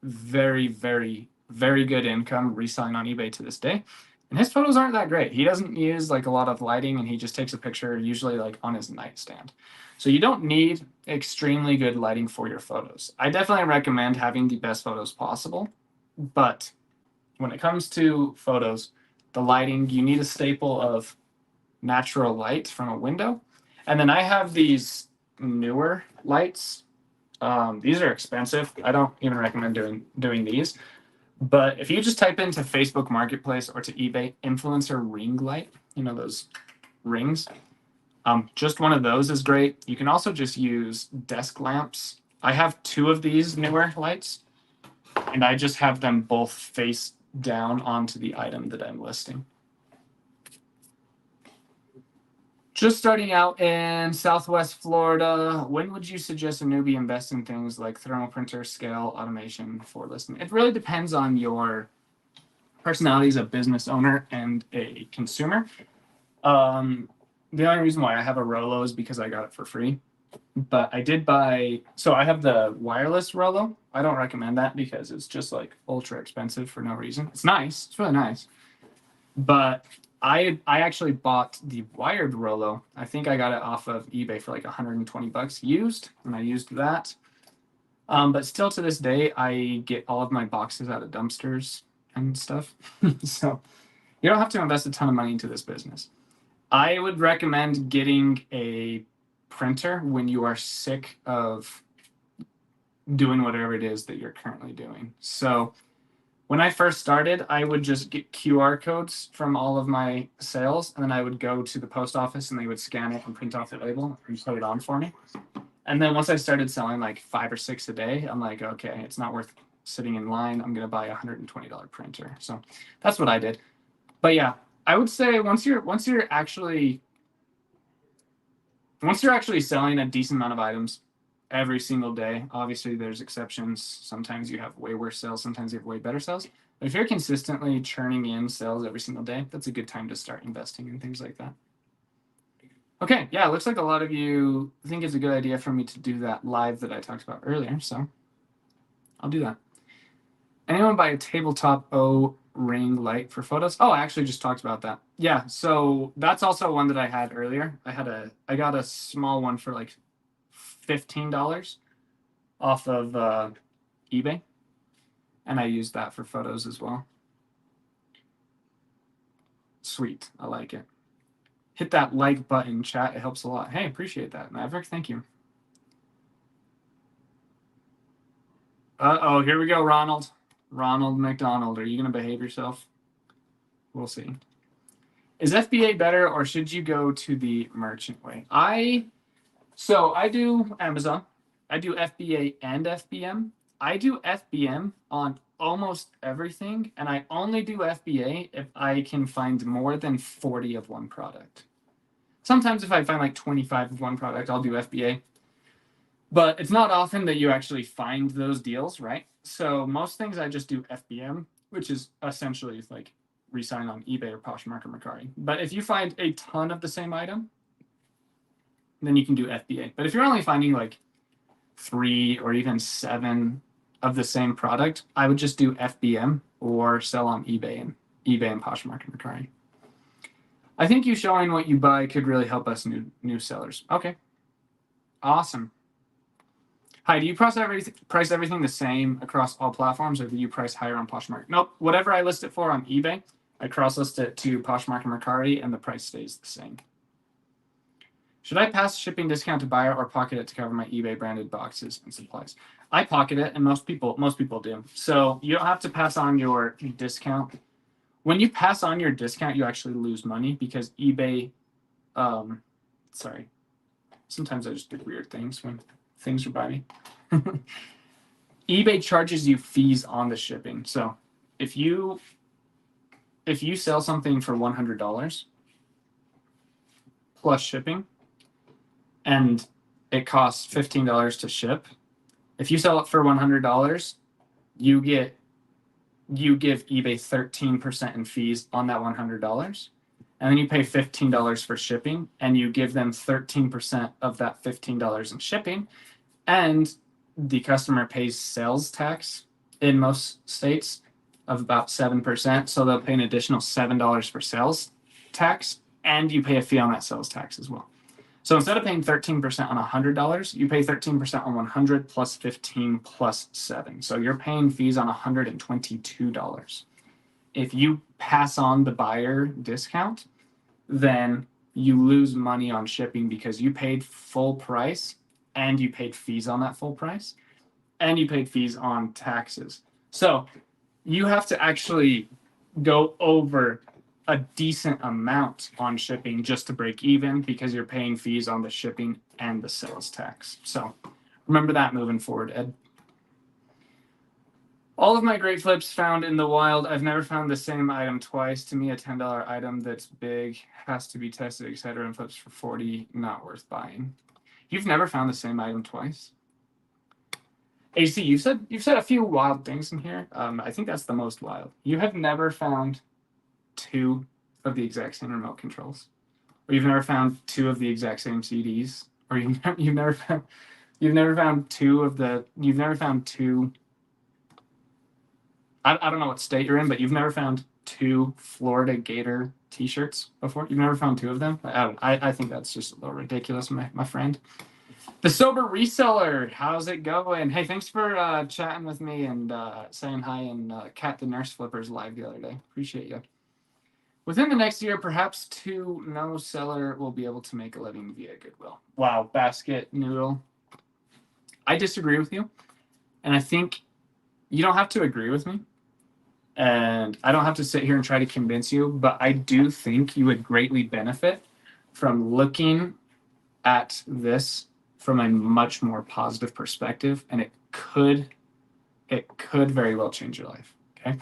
very, very, very good income reselling on eBay to this day. And his photos aren't that great. He doesn't use like a lot of lighting, and he just takes a picture usually like on his nightstand. So you don't need extremely good lighting for your photos. I definitely recommend having the best photos possible, but when it comes to photos, the lighting, you need a staple of natural light from a window. And then I have these newer lights. These are expensive. I don't even recommend doing these. But if you just type into Facebook Marketplace or to eBay influencer ring light, you know, those rings, just one of those is great. You can also just use desk lamps. I have 2 of these newer lights, and I just have them both face down onto the item that I'm listing. Just starting out in Southwest Florida, when would you suggest a newbie invest in things like thermal printer, scale, automation for listing? It really depends on your personality as a business owner and a consumer. The only reason why I have a Rollo is because I got it for free. But I did buy, so I have the wireless Rollo. I don't recommend that because it's just like ultra expensive for no reason. It's nice, it's really nice. But I actually bought the wired Rollo. I think I got it off of eBay for like 120 bucks used, and I used that. But still to this day, I get all of my boxes out of dumpsters and stuff. So you don't have to invest a ton of money into this business. I would recommend getting a printer when you are sick of doing whatever it is that you're currently doing. So when I first started, I would just get QR codes from all of my sales, and then I would go to the post office and they would scan it and print off the label and put it on for me. And then once I started selling like 5 or 6 a day, I'm like, okay, it's not worth sitting in line. I'm going to buy a $120 printer. So that's what I did. But yeah, I would say once you're actually selling a decent amount of items every single day, obviously there's exceptions. Sometimes you have way worse sales, sometimes you have way better sales. But if you're consistently churning in sales every single day, that's a good time to start investing in things like that. Okay, yeah, it looks like a lot of you think it's a good idea for me to do that live that I talked about earlier, so I'll do that. Anyone buy a tabletop O ring light for photos? Oh, I actually just talked about that. Yeah, so that's also one that I had earlier. I got a small one for like $15 off of eBay, and I used that for photos as well. Sweet, I like it. Hit that like button, chat. It helps a lot. Hey, appreciate that, Maverick. Thank you. Uh-oh, here we go, Ronald. Ronald McDonald, are you going to behave yourself? We'll see. Is FBA better, or should you go to the merchant way? So I do Amazon. I do FBA and FBM. I do FBM on almost everything, and I only do FBA if I can find more than 40 of one product. Sometimes if I find like 25 of one product, I'll do FBA. But it's not often that you actually find those deals, right? So most things I just do FBM, which is essentially like reselling on eBay or Poshmark or Mercari. But if you find a ton of the same item, then you can do FBA. But if you're only finding like 3 or even 7 of the same product, I would just do FBM or sell on eBay and Poshmark and Mercari. I think you showing what you buy could really help us new sellers. Okay, awesome. Hi, do you price everything the same across all platforms, or do you price higher on Poshmark? Nope. Whatever I list it for on eBay, I cross-list it to Poshmark and Mercari, and the price stays the same. Should I pass shipping discount to buyer or pocket it to cover my eBay branded boxes and supplies? I pocket it, and most people do. So you don't have to pass on your discount. When you pass on your discount, you actually lose money because eBay. Sorry. Sometimes I just do weird things when things are by me. eBay charges you fees on the shipping. So if you sell something for $100 plus shipping, and it costs $15 to ship, if you sell it for $100, you give eBay 13% in fees on that $100. And then you pay $15 for shipping, and you give them 13% of that $15 in shipping. And the customer pays sales tax in most states of about 7%. So they'll pay an additional $7 for sales tax, and you pay a fee on that sales tax as well. So instead of paying 13% on $100, you pay 13% on 100 plus 15 plus 7. So you're paying fees on $122. If you pass on the buyer discount, then you lose money on shipping because you paid full price and you paid fees on that full price and you paid fees on taxes. So you have to actually go over a decent amount on shipping just to break even because you're paying fees on the shipping and the sales tax. So remember that moving forward, Ed. All of my great flips found in the wild. I've never found the same item twice. To me, a $10 item that's big has to be tested, etc., and flips for 40, not worth buying. You've never found the same item twice? AC, you've said a few wild things in here. I think that's the most wild. You have never found 2 of the exact same remote controls, or you've never found 2 of the exact same CDs, or you've never found 2 of the you've never found 2. I don't know what state you're in, but you've never found 2 Florida Gator T-shirts before. You've never found 2 of them. I think that's just a little ridiculous, my friend. The Sober Reseller, how's it going? Hey, thanks for chatting with me and saying hi and Cat the Nurse Flippers live the other day. Appreciate you. Within the next year, perhaps no seller will be able to make a living via Goodwill. Wow, basket noodle. I disagree with you, and I think you don't have to agree with me, and I don't have to sit here and try to convince you, but I do think you would greatly benefit from looking at this from a much more positive perspective, and it could very well change your life. Okay,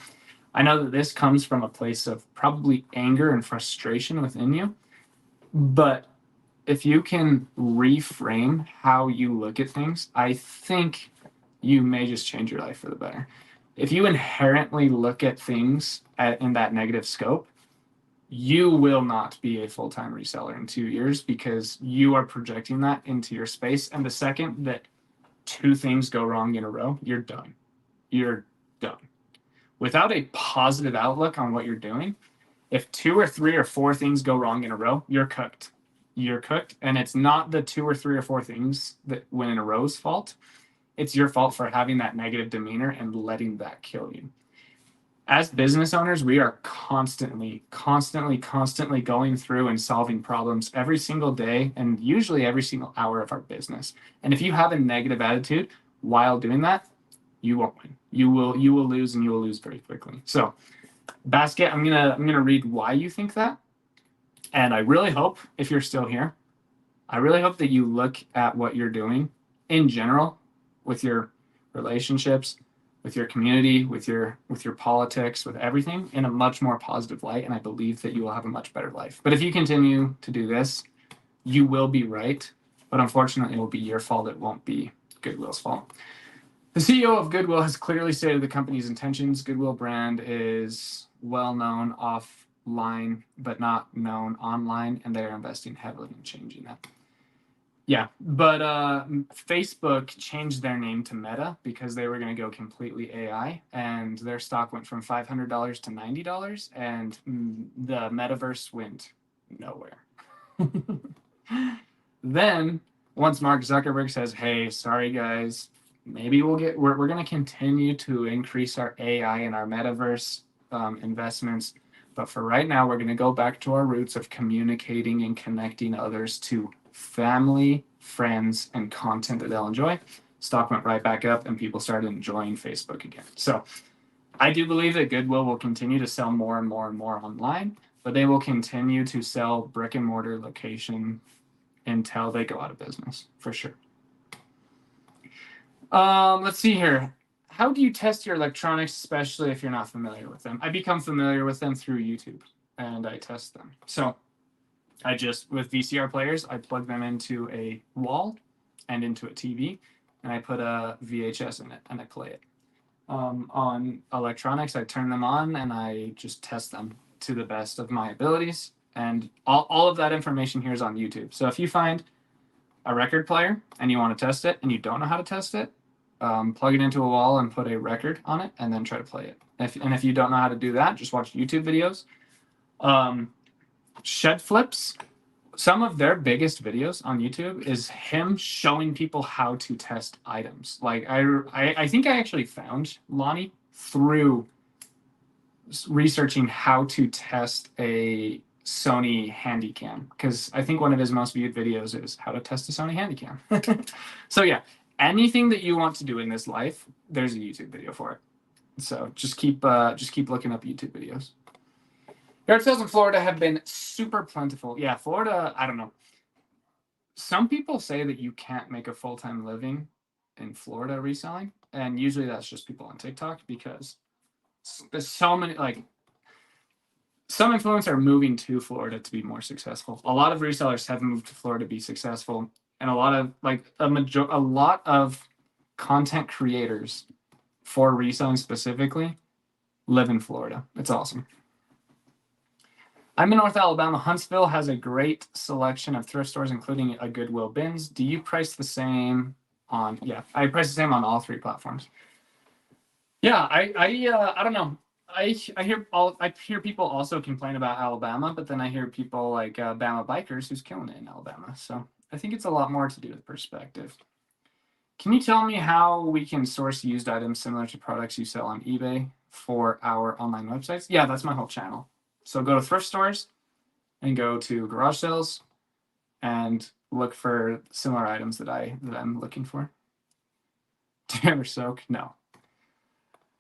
I know that this comes from a place of probably anger and frustration within you, but if you can reframe how you look at things, I think you may just change your life for the better. If you inherently look at things in that negative scope, you will not be a full-time reseller in 2 years because you are projecting that into your space. And the second that 2 things go wrong in a row, you're done. You're done. Without a positive outlook on what you're doing, if 2 or 3 or 4 things go wrong in a row, you're cooked. You're cooked. And it's not the 2 or 3 or 4 things that went in a row's fault. It's your fault for having that negative demeanor and letting that kill you. As business owners, we are constantly going through and solving problems every single day and usually every single hour of our business. And if you have a negative attitude while doing that, you won't win. You will lose, and you will lose very quickly. So, Basket, I'm gonna read why you think that. And I really hope, if you're still here, I really hope that you look at what you're doing in general with your relationships, with your community, with your politics, with everything in a much more positive light. And I believe that you will have a much better life. But if you continue to do this, you will be right. But unfortunately, it will be your fault. It won't be Goodwill's fault. The CEO of Goodwill has clearly stated the company's intentions. Goodwill brand is well known offline, but not known online, and they are investing heavily in changing that. Yeah, but Facebook changed their name to Meta because they were going to go completely AI, and their stock went from $500 to $90, and the metaverse went nowhere. Then, once Mark Zuckerberg says, hey, sorry guys, maybe we're going to continue to increase our AI and our metaverse investments, but for right now, we're going to go back to our roots of communicating and connecting others to family, friends, and content that they'll enjoy. Stock went right back up and people started enjoying Facebook again. So I do believe that Goodwill will continue to sell more and more and more online, but they will continue to sell brick and mortar location until they go out of business, for sure. Let's see here. How do you test your electronics, especially if you're not familiar with them? I become familiar with them through YouTube, and I test them. So with VCR players, I plug them into a wall and into a TV, and I put a VHS in it, and I play it. On electronics, I turn them on, and I just test them to the best of my abilities. And all of that information here is on YouTube. So if you find a record player and you want to test it and you don't know how to test it, plug it into a wall and put a record on it and then try to play it. If you don't know how to do that, just watch YouTube videos. Shed flips, some of their biggest videos on YouTube is him showing people how to test items. Like I think I actually found Lonnie through researching how to test a Sony Handycam, because I think one of his most viewed videos is how to test a Sony Handycam. So yeah, anything that you want to do in this life, there's a YouTube video for it. So just keep looking up YouTube videos. Yard sales in Florida have been super plentiful. Yeah, Florida, I don't know. Some people say that you can't make a full-time living in Florida reselling, and usually that's just people on TikTok, because there's so many, like, some influencers are moving to Florida to be more successful. A lot of resellers have moved to Florida to be successful, and a lot of content creators for reselling specifically live in Florida. It's awesome. I'm in North Alabama. Huntsville has a great selection of thrift stores, including a Goodwill bins. Do you price the same on? Yeah, I price the same on all three platforms. Yeah, I don't know. I hear people also complain about Alabama, but then I hear people like Bama Bikers who's killing it in Alabama. So I think it's a lot more to do with perspective. Can you tell me how we can source used items similar to products you sell on eBay for our online websites? Yeah, that's my whole channel. So go to thrift stores and go to garage sales and look for similar items that I'm looking for. Do you ever soak? No.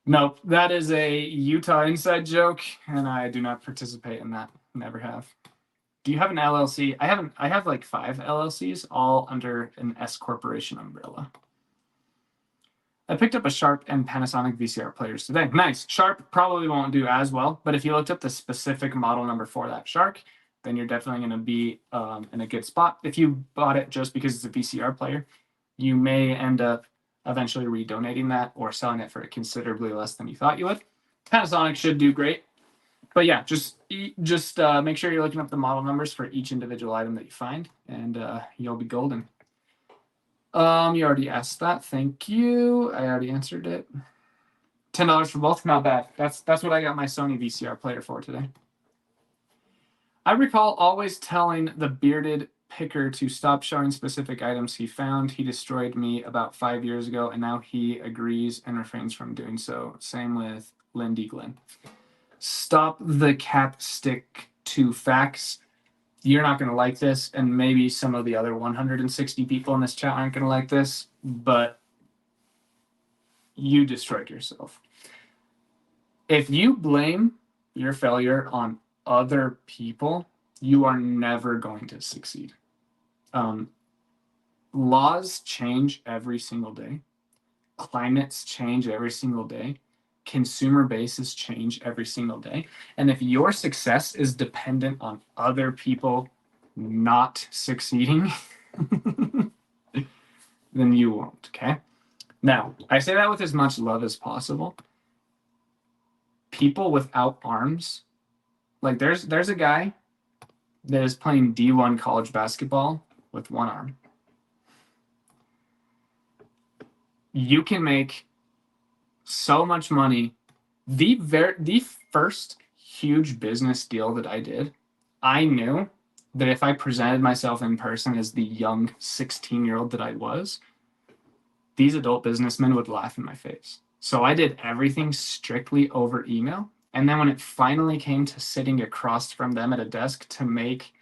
Nope, that is a Utah inside joke, and I do not participate in that. Never have. Do you have an LLC? I have like 5 LLCs, all under an S corporation umbrella. I picked up a Sharp and Panasonic VCR players today. Nice. Sharp probably won't do as well, but if you looked up the specific model number for that Shark, then you're definitely going to be in a good spot. If you bought it just because it's a VCR player, you may end up eventually redonating that or selling it for considerably less than you thought you would. Panasonic should do great. But yeah, just make sure you're looking up the model numbers for each individual item that you find, and you'll be golden. You already asked that. Thank you. I already answered it. $10 for both. Not bad. That's what I got my Sony VCR player for today. I recall always telling the bearded picker to stop showing specific items he found. He destroyed me about 5 years ago, and now he agrees and refrains from doing so. Same with Lindy Glenn. Stop the cap, stick to facts. You're not going to like this, and maybe some of the other 160 people in this chat aren't going to like this, but you destroyed yourself. If you blame your failure on other people, you are never going to succeed. Laws change every single day. Climates change every single day. Consumer bases change every single day. And if your success is dependent on other people not succeeding, then you won't, okay? Now, I say that with as much love as possible. People without arms, like there's a guy that is playing D1 college basketball with one arm. You can make so much money. The first huge business deal that I did, I knew that if I presented myself in person as the young 16-year-old that I was, these adult businessmen would laugh in my face. So I did everything strictly over email. And then when it finally came to sitting across from them at a desk to make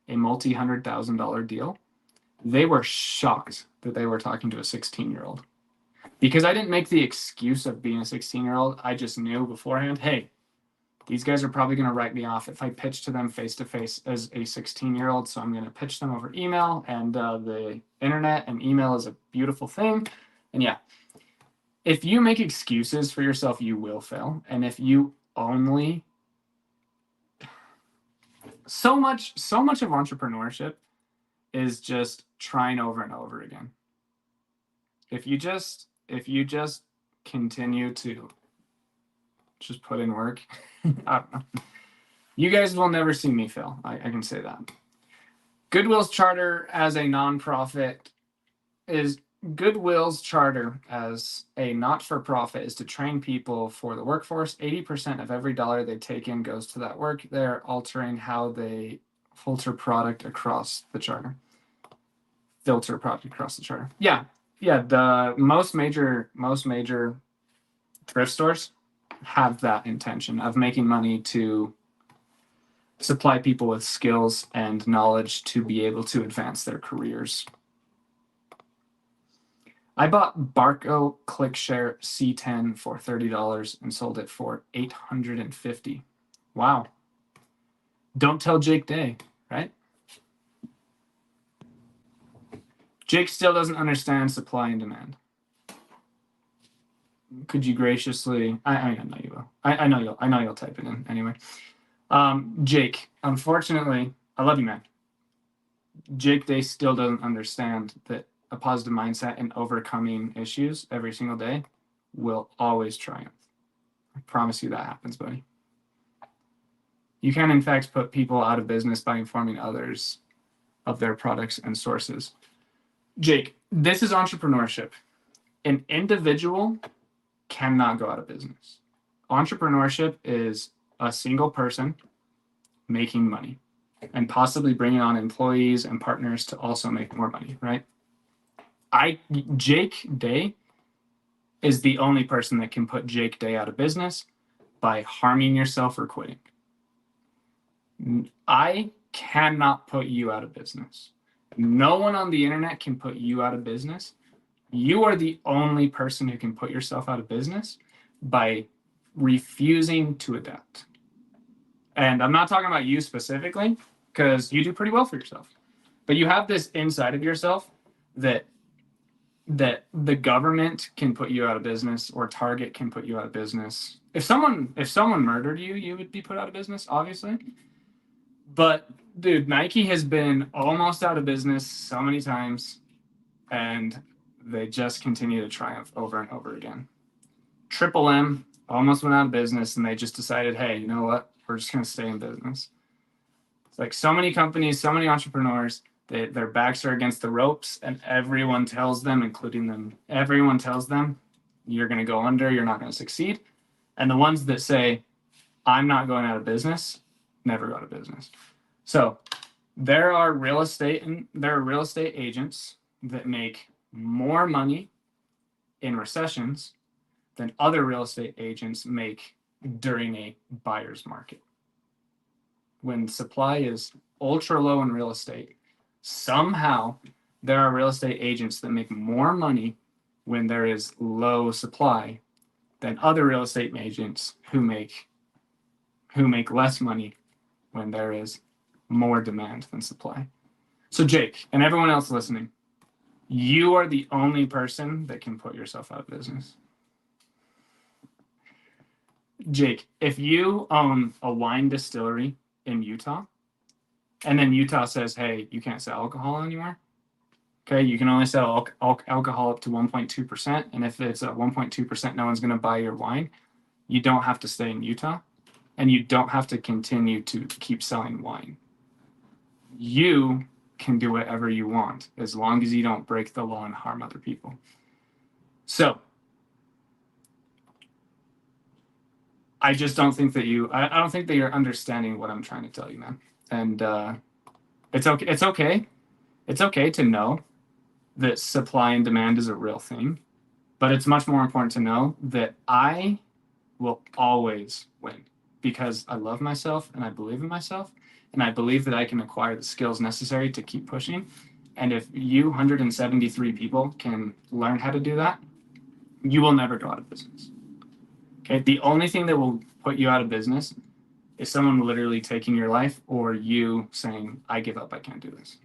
a multi-$100,000 deal, they were shocked that they were talking to a 16-year-old. Because I didn't make the excuse of being a 16-year-old, I just knew beforehand, hey, these guys are probably going to write me off if I pitch to them face-to-face as a 16-year-old, so I'm going to pitch them over email, and the internet and email is a beautiful thing. And yeah, if you make excuses for yourself, you will fail. And if you only... So much of entrepreneurship is just trying over and over again. If you just continue to just put in work, I don't know. You guys will never see me fail. I can say that. Goodwill's charter as a nonprofit is Goodwill's charter as a not-for-profit is to train people for the workforce. 80% of every dollar they take in goes to that work. They're altering how they filter product across the charter. Yeah. The most major thrift stores have that intention of making money to supply people with skills and knowledge to be able to advance their careers. I bought Barco ClickShare C10 for $30 and sold it for $850. Wow. Don't tell Jake Day, right? Jake still doesn't understand supply and demand. Could you graciously? I know you will. I know you'll type it in anyway. Jake, unfortunately, I love you, man. Jake Day still doesn't understand that a positive mindset and overcoming issues every single day will always triumph. I promise you that happens, buddy. You can, in fact, put people out of business by informing others of their products and sources. Jake, this is entrepreneurship. An individual cannot go out of business. Entrepreneurship is a single person making money and possibly bringing on employees and partners to also make more money, right? Jake Day is the only person that can put Jake Day out of business by harming yourself or quitting. I cannot put you out of business. No one on the internet can put you out of business. You are the only person who can put yourself out of business by refusing to adapt. And I'm not talking about you specifically, because you do pretty well for yourself. But you have this inside of yourself that the government can put you out of business, or Target can put you out of business. If someone murdered you, you would be put out of business, obviously. But dude, Nike has been almost out of business so many times, and they just continue to triumph over and over again. Triple M almost went out of business, and they just decided, hey, you know what? We're just going to stay in business. It's like so many companies, so many entrepreneurs, their backs are against the ropes, and everyone tells them, including them, everyone tells them, you're going to go under, you're not going to succeed. And the ones that say, I'm not going out of business, never go out of business. So there are real estate agents that make more money in recessions than other real estate agents make during a buyer's market. When supply is ultra low in real estate, somehow there are real estate agents that make more money when there is low supply than other real estate agents who make less money when there is more demand than supply. So Jake, and everyone else listening, you are the only person that can put yourself out of business. Jake, if you own a wine distillery in Utah, and then Utah says, hey, you can't sell alcohol anymore. Okay, you can only sell alcohol up to 1.2%. And if it's at 1.2%, no one's going to buy your wine. You don't have to stay in Utah, and you don't have to continue to keep selling wine. You can do whatever you want as long as you don't break the law and harm other people. So I just don't think that I don't think that you're understanding what I'm trying to tell you, man. And it's okay. It's okay to know that supply and demand is a real thing, but it's much more important to know that I will always win because I love myself and I believe in myself, and I believe that I can acquire the skills necessary to keep pushing. And if you 173 people can learn how to do that, you will never go out of business. Okay, the only thing that will put you out of business is someone literally taking your life, or you saying, I give up, I can't do this.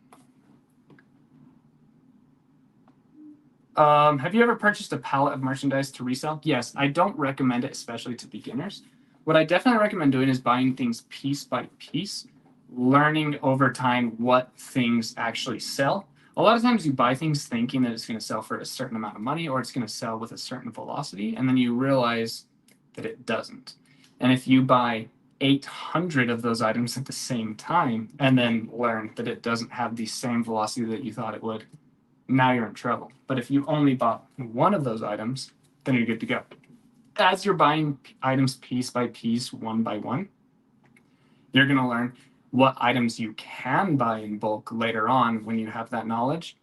Have you ever purchased a pallet of merchandise to resell? Yes, I don't recommend it, especially to beginners. What I definitely recommend doing is buying things piece by piece, learning over time what things actually sell. A lot of times you buy things thinking that it's going to sell for a certain amount of money, or it's going to sell with a certain velocity, and then you realize that it doesn't. And if you buy 800 of those items at the same time and then learn that it doesn't have the same velocity that you thought it would, now you're in trouble. But if you only bought one of those items, then you're good to go. As you're buying items piece by piece, one by one, you're going to learn what items you can buy in bulk later on when you have that knowledge.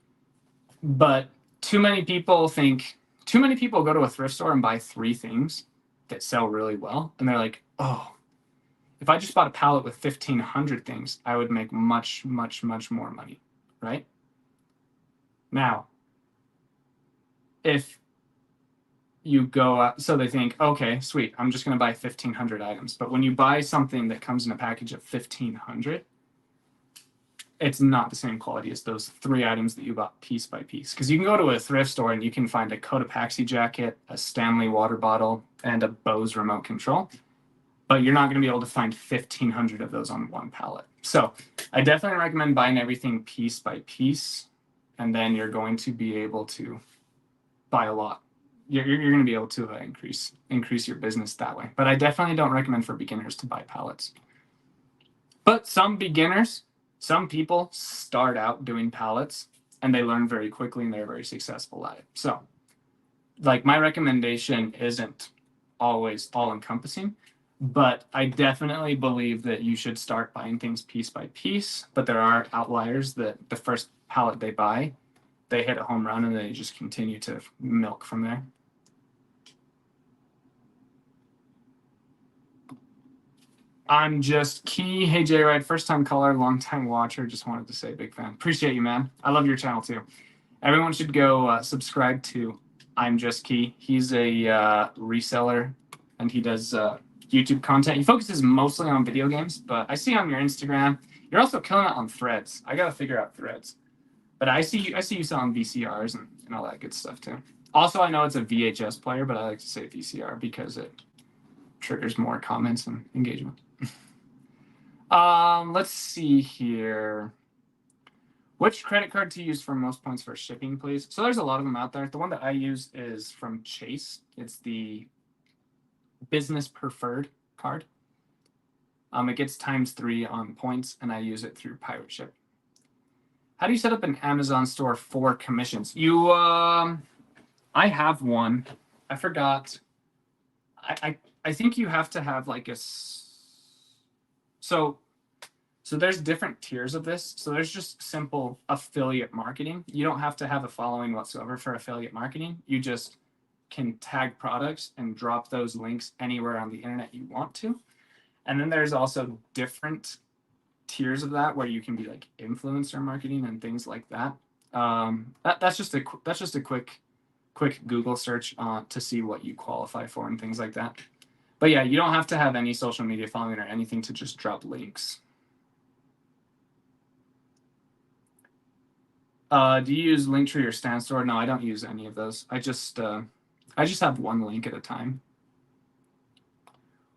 But too many people go to a thrift store and buy 3 things that sell really well. And they're like, oh, if I just bought a pallet with 1,500 things, I would make much, much, much more money, right? Now, if you go out, so they think, okay, sweet, I'm just going to buy 1,500 items. But when you buy something that comes in a package of 1,500, it's not the same quality as those 3 items that you bought piece by piece. Because you can go to a thrift store and you can find a Cotopaxi jacket, a Stanley water bottle, and a Bose remote control. But you're not going to be able to find 1,500 of those on one pallet. So I definitely recommend buying everything piece by piece, and then you're going to be able to buy a lot. You're going to be able to increase your business that way. But I definitely don't recommend for beginners to buy pallets. But some people start out doing pallets and they learn very quickly and they're very successful at it. So like my recommendation isn't always all encompassing, but I definitely believe that you should start buying things piece by piece. But there are outliers that the first pallet they buy, they hit a home run and they just continue to milk from there. I'm just Key. Hey, J Ride, first time caller, long time watcher. Just wanted to say big fan. Appreciate you, man. I love your channel too. Everyone should go subscribe to I'm Just Key. He's a reseller and he does YouTube content. He focuses mostly on video games, but I see on your Instagram, you're also killing it on Threads. I got to figure out Threads. But I see you selling VCRs and all that good stuff too. Also, I know it's a VHS player, but I like to say VCR because it triggers more comments and engagement. Let's see here. Which credit card to use for most points for shipping, please? So there's a lot of them out there. The one that I use is from Chase. It's the business preferred card. It gets ×3 on points, and I use it through Pirate Ship. How do you set up an Amazon store for commissions? I have one. I forgot. I think you have to have like a. So there's different tiers of this. So there's just simple affiliate marketing. You don't have to have a following whatsoever for affiliate marketing. You just can tag products and drop those links anywhere on the internet you want to. And then there's also different tiers of that where you can be like influencer marketing and things like that. That's just a quick Google search to see what you qualify for and things like that. But yeah, you don't have to have any social media following or anything to just drop links. Do you use Linktree or StanStore? No, I don't use any of those. I just have one link at a time.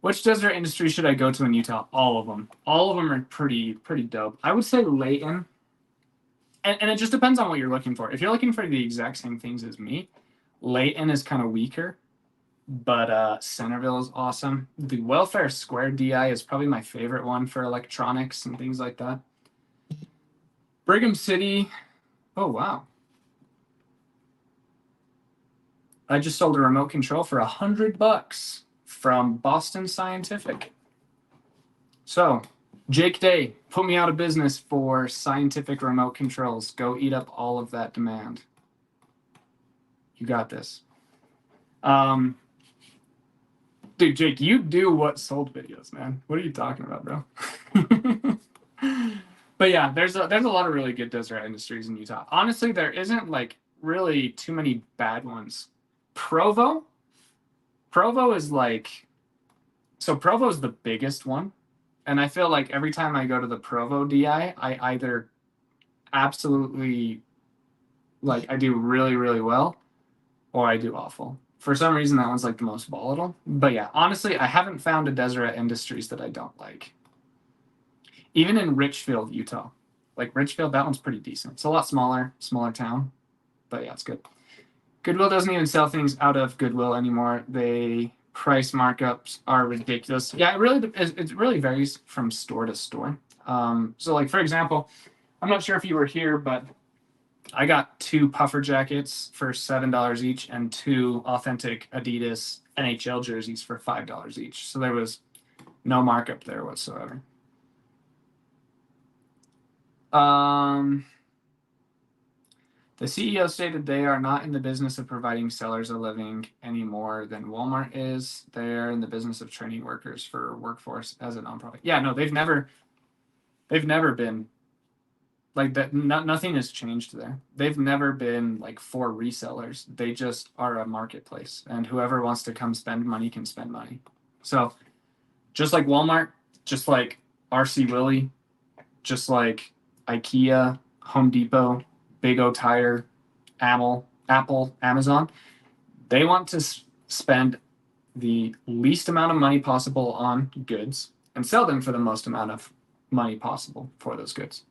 Which desert industry should I go to in Utah? All of them. All of them are pretty dope. I would say Layton. And it just depends on what you're looking for. If you're looking for the exact same things as me, Layton is kind of weaker. But Centerville is awesome. The Welfare Square DI is probably my favorite one for electronics and things like that. Brigham City. Oh, wow. I just sold a remote control for $100 from Boston Scientific. So, Jake Day, put me out of business for scientific remote controls. Go eat up all of that demand. You got this. Dude, Jake, you do what sold videos, man. What are you talking about, bro? But yeah, there's a lot of really good desert industries in Utah. Honestly, there isn't like really too many bad ones. Provo is like, so Provo is the biggest one. And I feel like every time I go to the Provo DI, I either absolutely, like, I do really, really well, or I do awful. For some reason, that one's like the most volatile. But yeah, honestly, I haven't found a desert industries that I don't like. Even in Richfield, Utah. Like Richfield, that one's pretty decent. It's a lot smaller town. But yeah, it's good. Goodwill doesn't even sell things out of Goodwill anymore. They price markups are ridiculous. Yeah, it really varies from store to store. So like for example, I'm not sure if you were here, but I got 2 puffer jackets for $7 each and 2 authentic Adidas NHL jerseys for $5 each. So there was no markup there whatsoever. The CEO stated they are not in the business of providing sellers a living any more than Walmart is. They're in the business of training workers for workforce as a nonprofit. Yeah, no, they've never been like that. Nothing has changed there. They've never been like for resellers. They just are a marketplace, and whoever wants to come spend money can spend money. So just like Walmart, just like RC Willey, just like IKEA, Home Depot, Big O Tire, Apple, Amazon, they want to spend the least amount of money possible on goods and sell them for the most amount of money possible for those goods.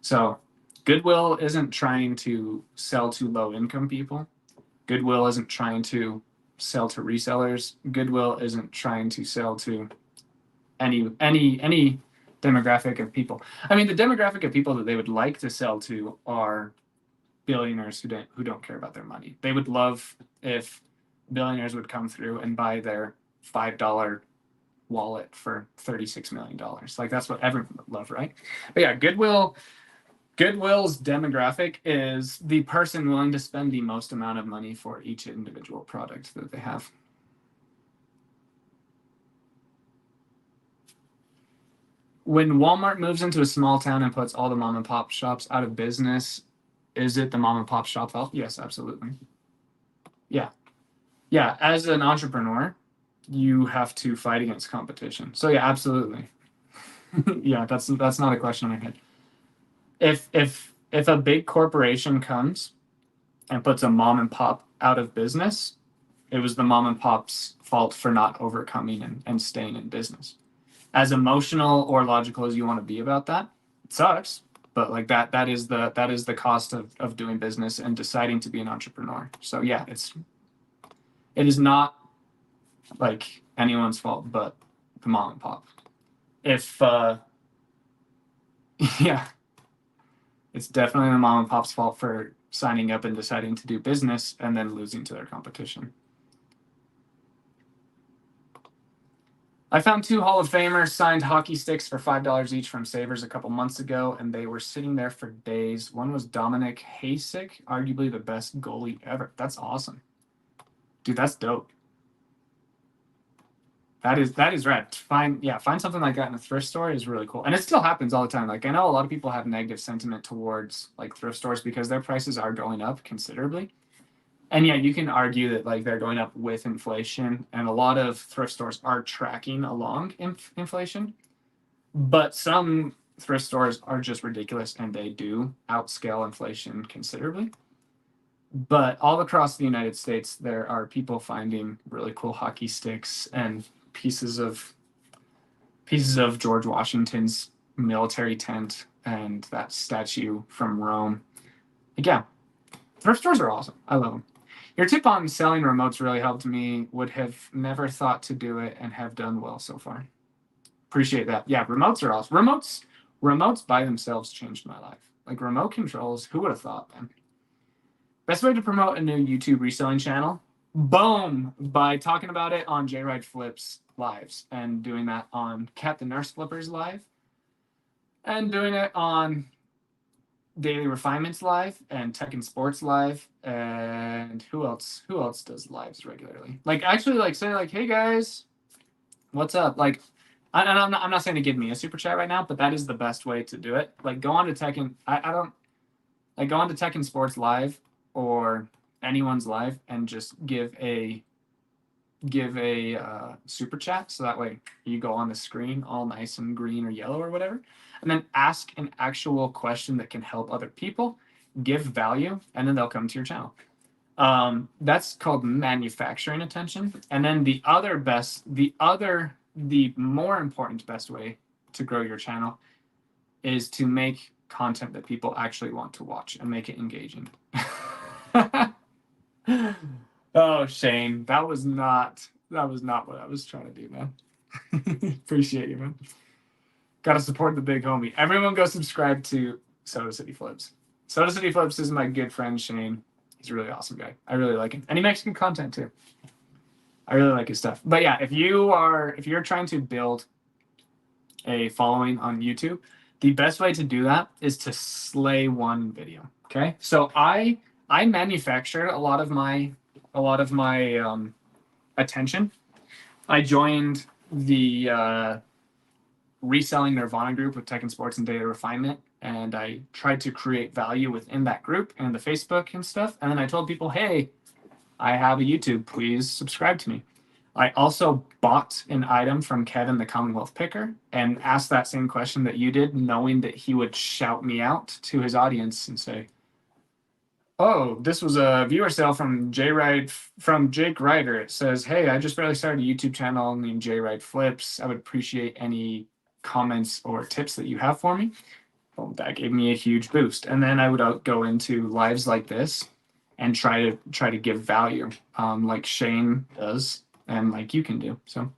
So Goodwill isn't trying to sell to low income people. Goodwill isn't trying to sell to resellers. Goodwill isn't trying to sell to any demographic of people. I mean, the demographic of people that they would like to sell to are billionaires who don't care about their money. They would love if billionaires would come through and buy their $5 wallet for $36 million. Like that's what everyone would love, right? But yeah, Goodwill's demographic is the person willing to spend the most amount of money for each individual product that they have. When Walmart moves into a small town and puts all the mom and pop shops out of business, is it the mom and pop shop fault? Yes, absolutely. Yeah. Yeah, as an entrepreneur, you have to fight against competition. So yeah, absolutely. Yeah, that's not a question I had. If a big corporation comes and puts a mom and pop out of business, it was the mom and pop's fault for not overcoming and staying in business. As emotional or logical as you want to be about that, it sucks. But like that is the cost of doing business and deciding to be an entrepreneur. So yeah, it is not like anyone's fault but the mom and pop. If yeah, it's definitely the mom and pop's fault for signing up and deciding to do business and then losing to their competition. I found 2 Hall of Famers signed hockey sticks for $5 each from Savers a couple months ago, and they were sitting there for days. One was Dominic Hasek, arguably the best goalie ever. That's awesome. Dude, that's dope. That is rad. Find something like that in a thrift store is really cool. And it still happens all the time. Like I know a lot of people have negative sentiment towards like thrift stores because their prices are going up considerably. And yeah, you can argue that like they're going up with inflation, and a lot of thrift stores are tracking along inflation. But some thrift stores are just ridiculous and they do outscale inflation considerably. But all across the United States, there are people finding really cool hockey sticks and pieces of George Washington's military tent and that statue from Rome. Yeah, thrift stores are awesome. I love them. Your tip on selling remotes really helped me. Would have never thought to do it and have done well so far. Appreciate that. Yeah, remotes are awesome. Remotes by themselves changed my life. Like remote controls, who would have thought, man? Best way to promote a new YouTube reselling channel? Boom! By talking about it on J Ride Flips lives and doing that on Cat the Nurse Flippers live and doing it on Daily Refinements live and Tech and Sports live. And who else does lives regularly? Like actually like say like, hey guys, what's up? Like I'm not saying to give me a super chat right now, but that is the best way to do it. Like go on to Tech and go on to Tech and Sports live or anyone's live and just give a super chat, so that way you go on the screen all nice and green or yellow or whatever, and then ask an actual question that can help other people, give value, and then they'll come to your channel. That's called manufacturing attention. And then the more important best way to grow your channel is to make content that people actually want to watch and make it engaging. Oh, Shane, that was not not what I was trying to do, man. Appreciate you, man. Gotta support the big homie. Everyone go subscribe to Soda City Flips. Soda City Flips is my good friend Shane. He's a really awesome guy. I really like him. And he makes good content too. I really like his stuff. But yeah, if you're trying to build a following on YouTube, the best way to do that is to slay one video. Okay. So I manufactured a lot of my attention. I joined the Reselling Nirvana group with tech and sports and data refinement. And I tried to create value within that group and the Facebook and stuff. And then I told people, hey, I have a YouTube, please subscribe to me. I also bought an item from Kevin, the Commonwealth Picker, and asked that same question that you did, knowing that he would shout me out to his audience and say, oh, this was a viewer sale from Jake Ryder. It says, hey, I just barely started a YouTube channel named J Ride Flips. I would appreciate any comments or tips that you have for me. Well, that gave me a huge boost. And then I would go into lives like this and try to give value, like Shane does and like you can do. So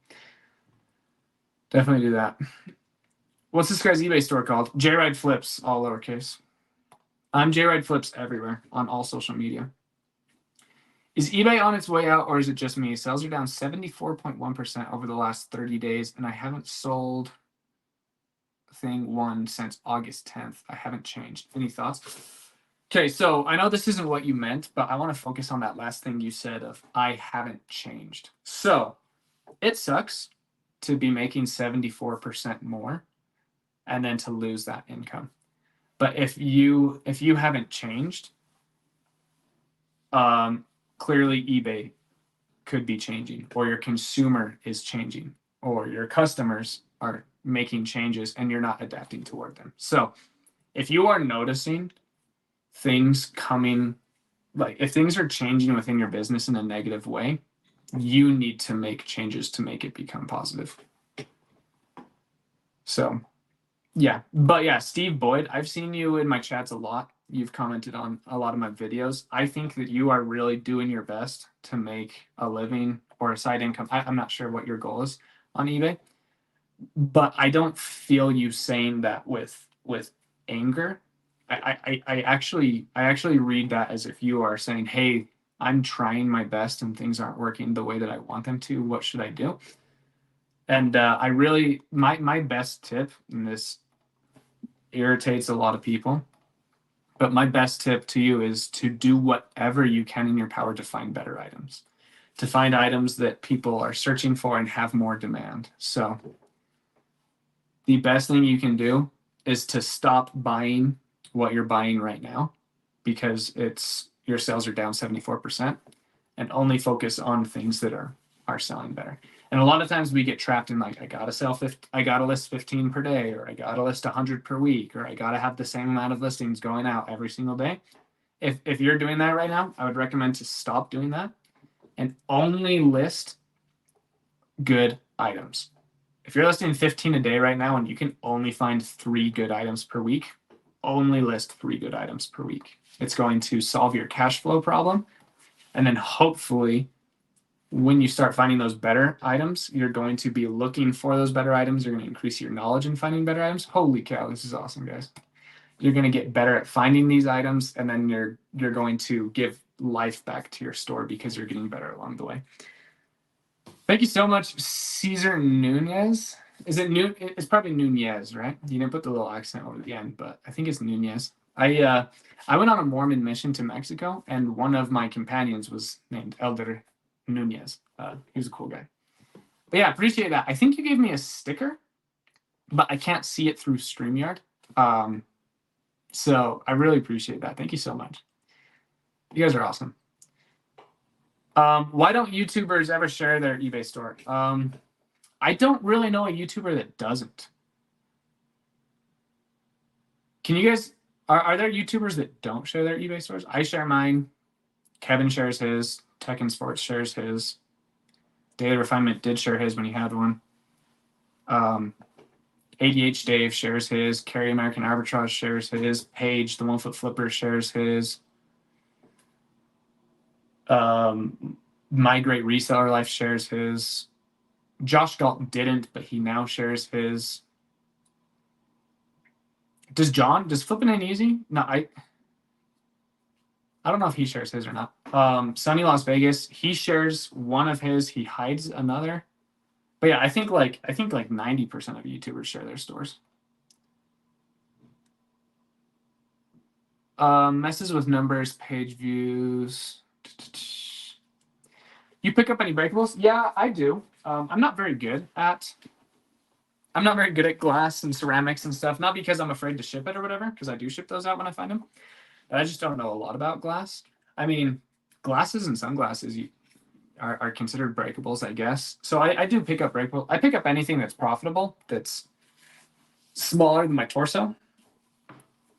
definitely do that. What's this guy's eBay store called? J Ride Flips, all lowercase. I'm J Ride Flips everywhere on all social media. Is eBay on its way out, or is it just me? Sales are down 74.1% over the last 30 days, and I haven't sold thing one since August 10th. I haven't changed. Any thoughts? Okay, so I know this isn't what you meant, but I want to focus on that last thing you said of I haven't changed. So it sucks to be making 74% more and then to lose that income. But if you haven't changed, clearly eBay could be changing, or your consumer is changing, or your customers are making changes and you're not adapting toward them. So if you are noticing things coming, like if things are changing within your business in a negative way, you need to make changes to make it become positive. So yeah, but yeah, Steve Boyd, I've seen you in my chats a lot. You've commented on a lot of my videos. I think that you are really doing your best to make a living or a side income. I'm not sure what your goal is on eBay, but I don't feel you saying that with anger. I actually read that as if you are saying, hey, I'm trying my best and things aren't working the way that I want them to. What should I do? And I really, my best tip, and this irritates a lot of people, but my best tip to you is to do whatever you can in your power to find better items, to find items that people are searching for and have more demand. So the best thing you can do is to stop buying what you're buying right now, because your sales are down 74%, and only focus on things that are selling better. And a lot of times we get trapped in like, I gotta list 15 per day, or I gotta list 100 per week, or I gotta have the same amount of listings going out every single day. If you're doing that right now, I would recommend to stop doing that and only list good items. If you're listing 15 a day right now and you can only find 3 good items per week, only list 3 good items per week. It's going to solve your cash flow problem. And then hopefully when you start finding those better items, you're going to be looking for those better items. You're going to increase your knowledge in finding better items. Holy cow, this is awesome, guys. You're going to get better at finding these items, and then you're going to give life back to your store because you're getting better along the way. Thank you so much, Cesar Nunez. Is it It's probably Nunez, right? You didn't put the little accent over the end, but I think it's Nunez. I went on a Mormon mission to Mexico, and one of my companions was named Elder Nunez. He was a cool guy. But yeah, appreciate that. I think you gave me a sticker, but I can't see it through StreamYard. So I really appreciate that. Thank you so much. You guys are awesome. Why don't YouTubers ever share their eBay store? I don't really know a YouTuber that doesn't. Can you guys, are there YouTubers that don't share their eBay stores? I share mine. Kevin shares his. Tech and Sports shares his. Data Refinement did share his when he had one. ADH Dave shares his. Carry American Arbitrage shares his. Paige, the 1 Foot Flipper, shares his. My Great Reseller Life shares his. Josh Galt didn't, but he now shares his. Does Flippin' Ain't Easy? No, I don't know if he shares his or not. Sunny Las Vegas, he shares one of his, he hides another. But yeah, I think like 90% of YouTubers share their stores. Messes with numbers, page views. You pick up any breakables? Yeah, I do. I'm not very good at glass and ceramics and stuff. Not because I'm afraid to ship it or whatever, because I do ship those out when I find them. But I just don't know a lot about glass. I mean, glasses and sunglasses are considered breakables, I guess. So I do pick up breakable. I pick up anything that's profitable, that's smaller than my torso,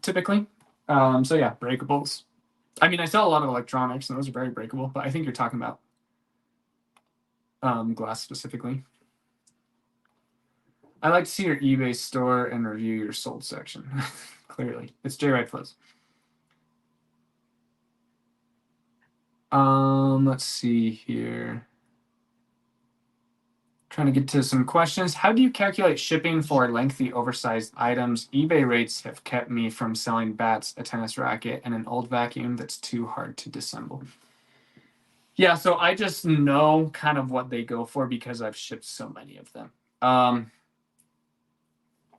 typically. So yeah, breakables. I mean, I sell a lot of electronics, and those are very breakable. But I think you're talking about glass specifically. I like to see your eBay store and review your sold section. Clearly, it's J. Wright Flows. Let's see here. Trying to get to some questions. How do you calculate shipping for lengthy, oversized items? eBay rates have kept me from selling bats, a tennis racket, and an old vacuum that's too hard to disassemble. Yeah, so I just know kind of what they go for because I've shipped so many of them.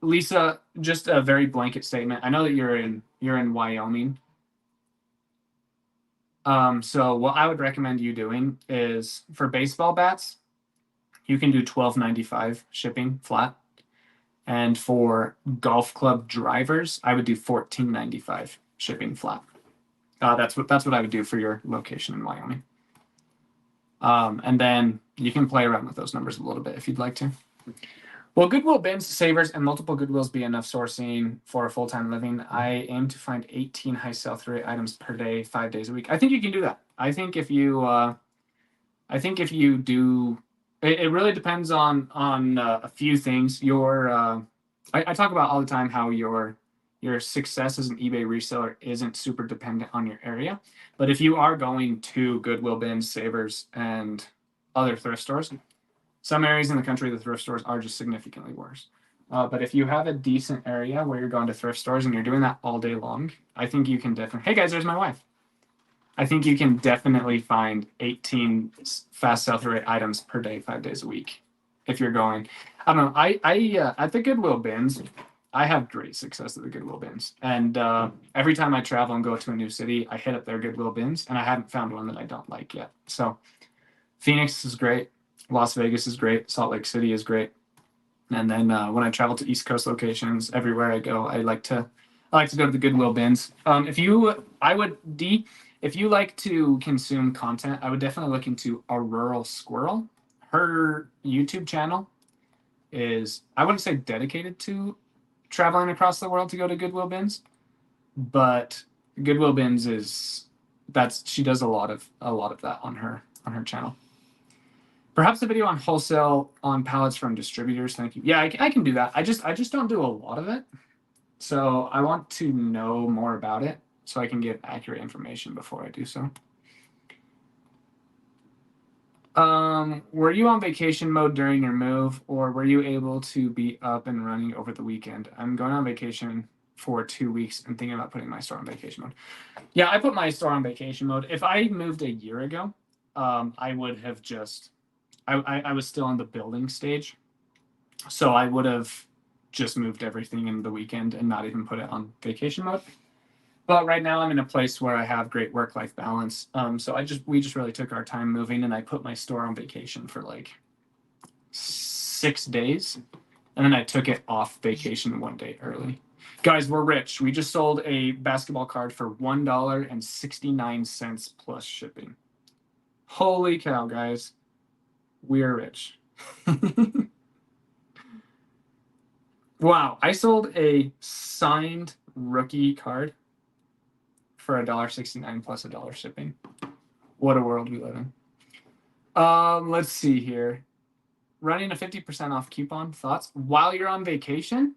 Lisa, just a very blanket statement. I know that you're in Wyoming. So what I would recommend you doing is for baseball bats, you can do $12.95 shipping flat. And for golf club drivers, I would do $14.95 shipping flat. That's what I would do for your location in Wyoming. And then you can play around with those numbers a little bit if you'd like to. Will Goodwill bins, savers, and multiple Goodwills be enough sourcing for a full-time living? I aim to find 18 high sell-through rate items per day, 5 days a week. I think you can do that. I think if you do, it really depends on a few things. I talk about all the time how your success as an eBay reseller isn't super dependent on your area. But if you are going to Goodwill bins, savers, and other thrift stores, some areas in the country, the thrift stores are just significantly worse. But if you have a decent area where you're going to thrift stores and you're doing that all day long, I think you can definitely. Hey guys, there's my wife. I think you can definitely find 18 fast sell-through rate items per day, 5 days a week. If you're going, I don't know. I at the Goodwill bins, I have great success at the Goodwill bins, and every time I travel and go to a new city, I hit up their Goodwill bins, and I haven't found one that I don't like yet. So Phoenix is great. Las Vegas is great. Salt Lake City is great. And then when I travel to East Coast locations, everywhere I go, I like to go to the Goodwill bins. If you like to consume content, I would definitely look into A Rural Squirrel. Her YouTube channel is, I wouldn't say dedicated to traveling across the world to go to Goodwill bins, but Goodwill bins she does a lot of that on her channel. Perhaps a video on wholesale on pallets from distributors. Thank you. Yeah, I can do that. I just don't do a lot of it. So I want to know more about it so I can give accurate information before I do so. Were you on vacation mode during your move, or were you able to be up and running over the weekend? I'm going on vacation for 2 weeks and thinking about putting my store on vacation mode. Yeah, I put my store on vacation mode. If I moved a year ago, I would have just I was still in the building stage, so I would have just moved everything in the weekend and not even put it on vacation mode. But right now I'm in a place where I have great work-life balance. So we just really took our time moving, and I put my store on vacation for like 6 days, and then I took it off vacation 1 day early. Guys, we're rich. We just sold a basketball card for $1.69 plus shipping. Holy cow, guys. We are rich. Wow, I sold a signed rookie card for $1.69 plus $1 shipping. What a world we live in. Let's see here. Running a 50% off coupon, thoughts while you're on vacation?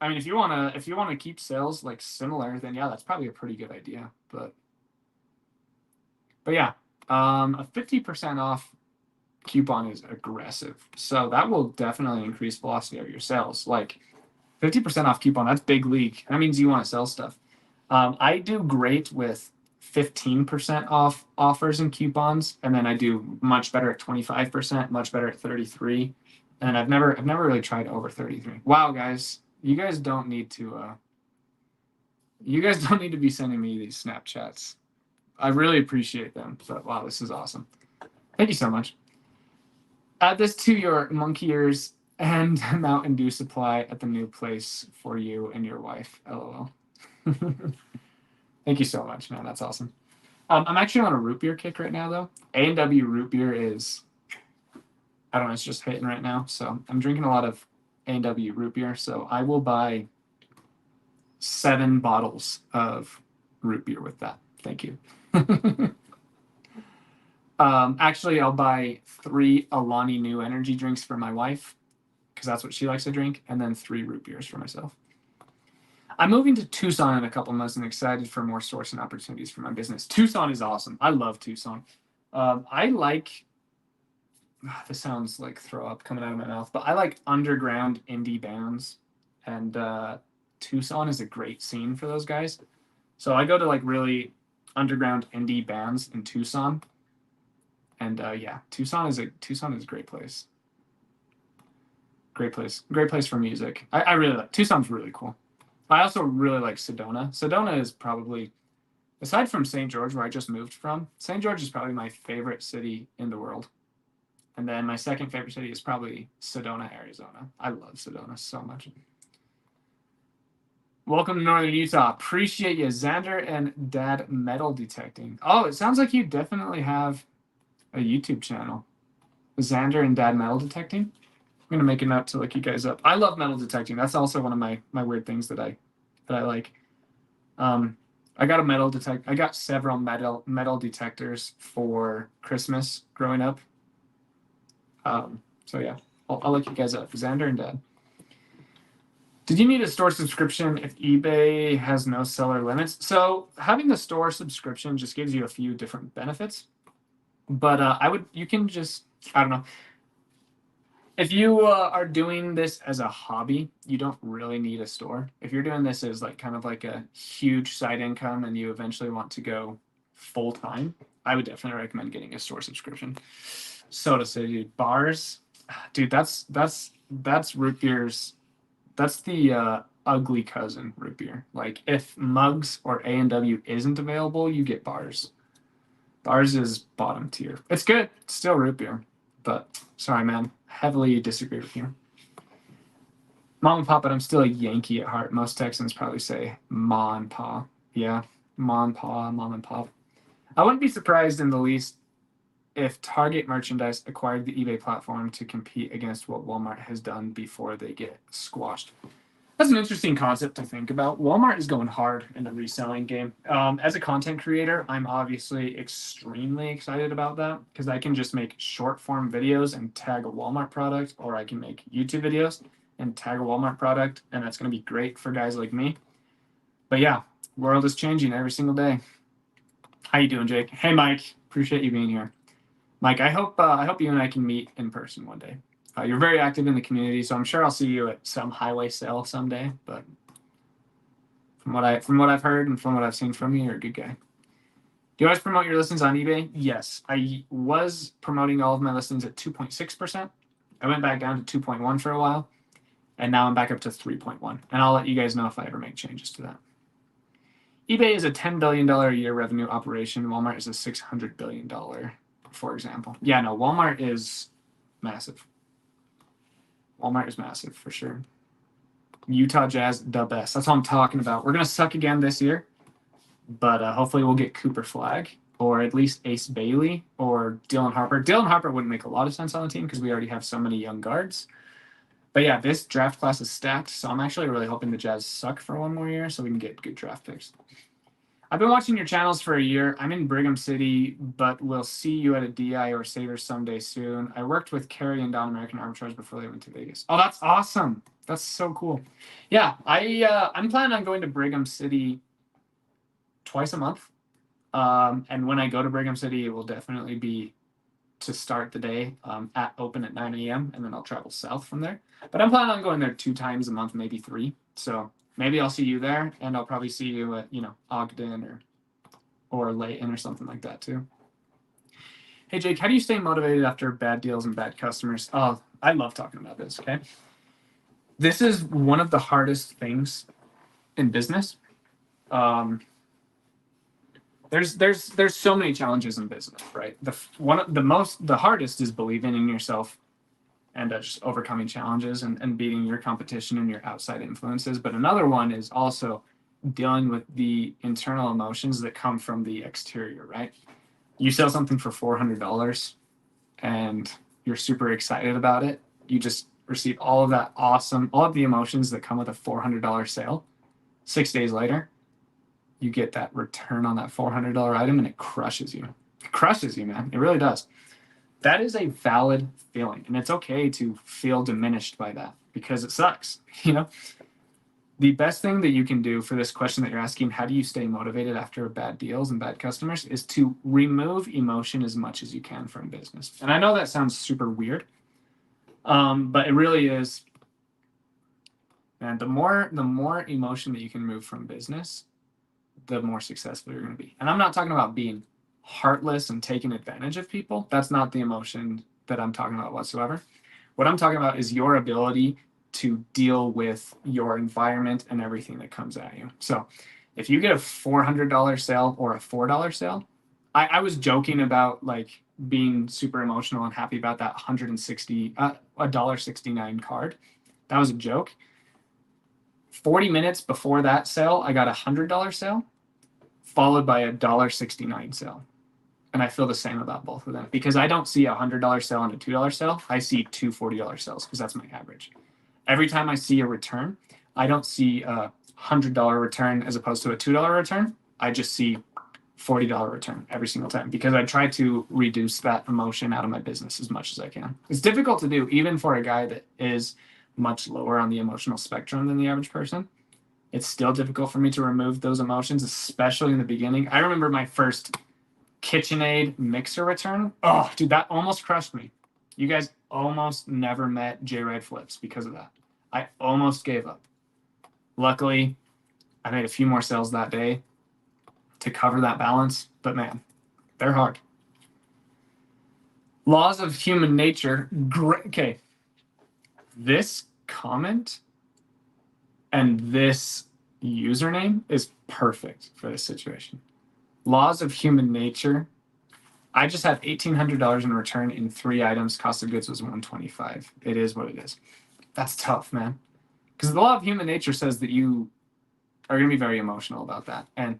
I mean, if you wanna keep sales like similar, then yeah, that's probably a pretty good idea. But yeah, A 50% off coupon is aggressive. So that will definitely increase velocity of your sales. Like 50% off coupon, that's big league. That means you want to sell stuff. I do great with 15% off offers and coupons, and then I do much better at 25%, much better at 33, and I've never really tried over 33. Wow, guys, you guys don't need to be sending me these Snapchats. I really appreciate them. So wow, this is awesome. Thank you so much. Add this to your monkey ears and Mountain Dew supply at the new place for you and your wife. LOL. Thank you so much, man. That's awesome. I'm actually on a root beer kick right now, though. A&W root beer is, I don't know, it's just hitting right now. So I'm drinking a lot of A&W root beer. So I will buy 7 bottles of root beer with that. Thank you. Actually, I'll buy 3 Alani New energy drinks for my wife because that's what she likes to drink, and then 3 root beers for myself. I'm moving to Tucson in a couple months and excited for more sourcing opportunities for my business. Tucson is awesome. I love Tucson. I like, this sounds like throw up coming out of my mouth, but I like underground indie bands, and Tucson is a great scene for those guys. So I go to like really underground indie bands in Tucson, and yeah, Tucson is a great place. Great place for music. I really like Tucson's really cool. I also really like Sedona. Sedona is probably, aside from St. George, where I just moved from, St. George is probably my favorite city in the world. And then my second favorite city is probably Sedona, Arizona. I love Sedona so much. Welcome to Northern Utah. Appreciate you, Xander and Dad Metal Detecting. Oh, it sounds like you definitely have a YouTube channel. Xander and Dad Metal Detecting. I'm gonna make a note to look you guys up. I love metal detecting. That's also one of my weird things that I like. I got a metal detect. I got several metal detectors for Christmas growing up. So yeah, I'll look you guys up. Xander and Dad. Did you need a store subscription if eBay has no seller limits? So having the store subscription just gives you a few different benefits. But you can just, I don't know. If you are doing this as a hobby, you don't really need a store. If you're doing this as like kind of like a huge side income and you eventually want to go full time, I would definitely recommend getting a store subscription. Soda City bars, dude, that's root beer's. That's the ugly cousin root beer. Like if Mugs or A&W isn't available, you get bars. Bars is bottom tier. It's good. It's still root beer. But sorry, man, heavily disagree with you. Mom and Pop, but I'm still a Yankee at heart. Most Texans probably say Ma and Pa. Yeah, Ma and Pa, Mom and Pop. I wouldn't be surprised in the least if Target merchandise acquired the eBay platform to compete against what Walmart has done before they get squashed. That's an interesting concept to think about. Walmart is going hard in the reselling game. As a content creator, I'm obviously extremely excited about that because I can just make short form videos and tag a Walmart product, or I can make YouTube videos and tag a Walmart product, and that's going to be great for guys like me. But yeah, world is changing every single day. How you doing, Jake? Hey, Mike. Appreciate you being here. Mike, I hope you and I can meet in person one day. You're very active in the community, so I'm sure I'll see you at some highway sale someday. But from what I've heard and from what I've seen from you, you're a good guy. Do you always promote your listings on eBay? Yes, I was promoting all of my listings at 2.6%. I went back down to 2.1 for a while, and now I'm back up to 3.1. And I'll let you guys know if I ever make changes to that. eBay is a $10 billion a year revenue operation. Walmart is a $600 billion, for example. Yeah, no, Walmart is massive. Walmart is massive for sure. Utah Jazz, the best. That's what I'm talking about. We're going to suck again this year, but hopefully we'll get Cooper Flagg or at least Ace Bailey or Dylan Harper. Dylan Harper wouldn't make a lot of sense on the team because we already have so many young guards. But yeah, this draft class is stacked, so I'm actually really hoping the Jazz suck for one more year so we can get good draft picks. I've been watching your channels for a year. I'm in Brigham City, but we'll see you at a DI or Savers someday soon. I worked with Carrie and Don American Arbitrage before they went to Vegas. Oh, that's awesome. That's so cool. Yeah, I'm planning on going to Brigham City twice a month. And when I go to Brigham City, it will definitely be to start the day at open at 9 a.m. and then I'll travel south from there. But I'm planning on going there 2 times a month, maybe 3. So maybe I'll see you there, and I'll probably see you at Ogden or Layton or something like that too. Hey Jake, how do you stay motivated after bad deals and bad customers? Oh, I love talking about this. Okay, this is one of the hardest things in business. There's so many challenges in business, right? The hardest is believing in yourself and just overcoming challenges and beating your competition and your outside influences. But another one is also dealing with the internal emotions that come from the exterior, right? You sell something for $400 and you're super excited about it. You just receive all of the emotions that come with a $400 sale. 6 days later, you get that return on that $400 item and it crushes you. It crushes you, man. It really does. That is a valid feeling, and it's okay to feel diminished by that because it sucks. The best thing that you can do for this question that you're asking, how do you stay motivated after bad deals and bad customers, is to remove emotion as much as you can from business. And I know that sounds super weird, but it really is. And the more emotion that you can remove from business, the more successful you're going to be. And I'm not talking about being heartless and taking advantage of people. That's not the emotion that I'm talking about whatsoever. What I'm talking about is your ability to deal with your environment and everything that comes at you. So if you get a $400 sale or a $4 sale, I was joking about like being super emotional and happy about that $1.69 card. That was a joke. 40 minutes before that sale, I got a $100 sale followed by a $1.69 sale. And I feel the same about both of them because I don't see a $100 sale and a $2 sale. I see two $40 sales because that's my average. Every time I see a return, I don't see a $100 return as opposed to a $2 return. I just see $40 return every single time because I try to reduce that emotion out of my business as much as I can. It's difficult to do even for a guy that is much lower on the emotional spectrum than the average person. It's still difficult for me to remove those emotions, especially in the beginning. I remember my first KitchenAid mixer return. Oh, dude, that almost crushed me. You guys almost never met J-Ride Flips because of that. I almost gave up. Luckily, I made a few more sales that day to cover that balance, but man, they're hard. Laws of human nature. Okay. This comment and this username is perfect for this situation. Laws of human nature. I just had $1,800 in return in 3 items. Cost of goods was $125. It is what it is. That's tough, man. Because the law of human nature says that you are going to be very emotional about that. And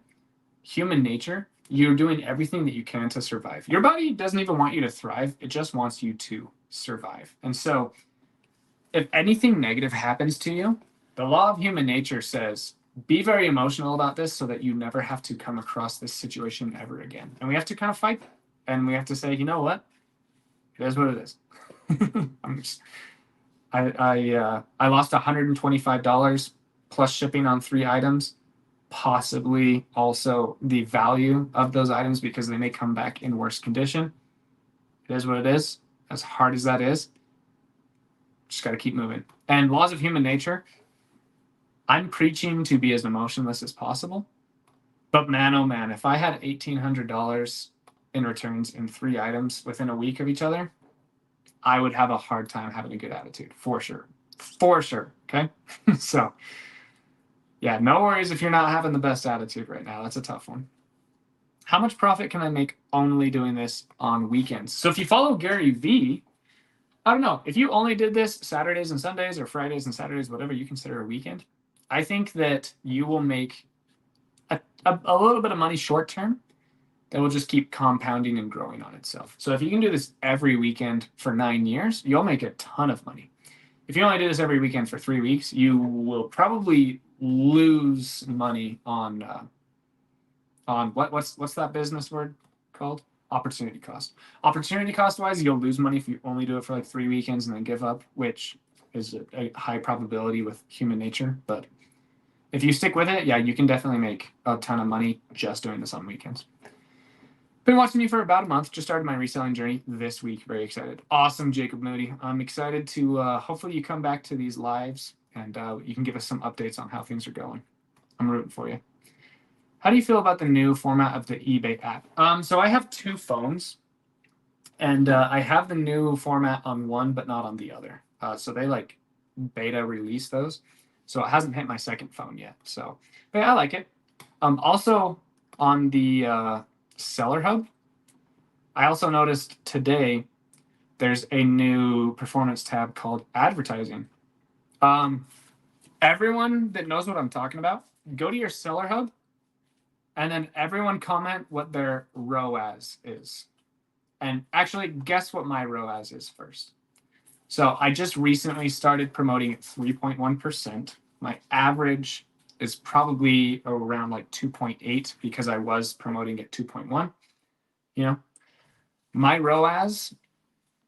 human nature, you're doing everything that you can to survive. Your body doesn't even want you to thrive. It just wants you to survive. And so if anything negative happens to you, the law of human nature says be very emotional about this so that you never have to come across this situation ever again. And we have to kind of fight that. And we have to say, you know what? It is what it is. I lost $125 plus shipping on 3 items, possibly also the value of those items because they may come back in worse condition. It is what it is. As hard as that is, just got to keep moving. And laws of human nature, I'm preaching to be as emotionless as possible. But man, oh man, if I had $1,800 in returns in 3 items within a week of each other, I would have a hard time having a good attitude, for sure. For sure, okay? So, yeah, no worries if you're not having the best attitude right now. That's a tough one. How much profit can I make only doing this on weekends? So if you follow Gary Vee, I don't know, if you only did this Saturdays and Sundays or Fridays and Saturdays, whatever you consider a weekend, I think that you will make a little bit of money short term that will just keep compounding and growing on itself. So if you can do this every weekend for 9 years, you'll make a ton of money. If you only do this every weekend for 3 weeks, you will probably lose money on what's that business word called? Opportunity cost. Opportunity cost wise, you'll lose money if you only do it for like 3 weekends and then give up, which is a high probability with human nature. But if you stick with it, yeah, you can definitely make a ton of money just doing this on weekends. Been watching me for about a month. Just started my reselling journey this week. Very excited. Awesome, Jacob Moody. I'm excited to hopefully you come back to these lives and you can give us some updates on how things are going. I'm rooting for you. How do you feel about the new format of the eBay app? So I have two phones, and I have the new format on one, but not on the other. So they like beta release those, so it hasn't hit my second phone yet. So, but yeah, I like it. Also on the Seller Hub, I also noticed today there's a new performance tab called advertising. Um, Everyone that knows what I'm talking about, go to your Seller Hub, and then everyone comment what their ROAS is. And actually, guess what my ROAS is first. So I just recently started promoting at 3.1%. My average is probably around like 2.8 because I was promoting at 2.1. You know, my ROAS,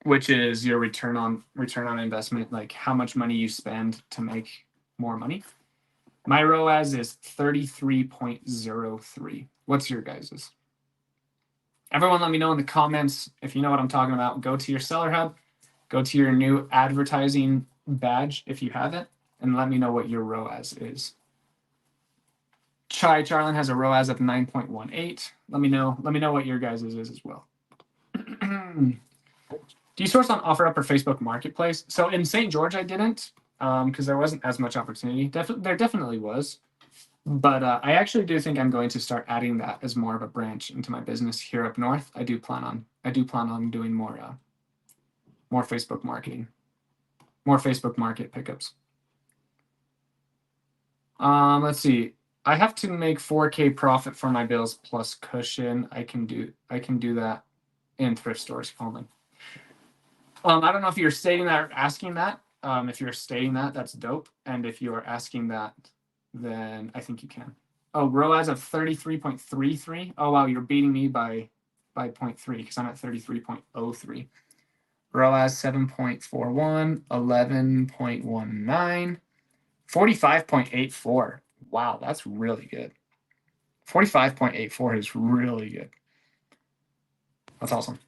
which is your return on investment, like how much money you spend to make more money. My ROAS is 33.03. What's your guys's? Everyone let me know in the comments if you know what I'm talking about. Go to your Seller Hub, go to your new advertising badge if you have it, and let me know what your ROAS is. Chai Charlin has a ROAS of 9.18. Let me know what your guys' is as well. Do you source on OfferUp or Facebook Marketplace? So in St. George, I didn't because there wasn't as much opportunity. There definitely was. But I actually do think I'm going to start adding that as more of a branch into my business here up north. I do plan on doing more Facebook marketing, more Facebook Market pickups. Let's see. I have to make 4K profit for my bills plus cushion. I can do that in thrift stores only. I don't know if you're stating that or asking that. If you're stating that, that's dope. And if you are asking that, then I think you can. Oh, ROAS of 33.33. Oh, wow, you're beating me by 0.3 because I'm at 33.03. ROAS 7.41, 11.19, 45.84. Wow, that's really good. 45.84 is really good. That's awesome.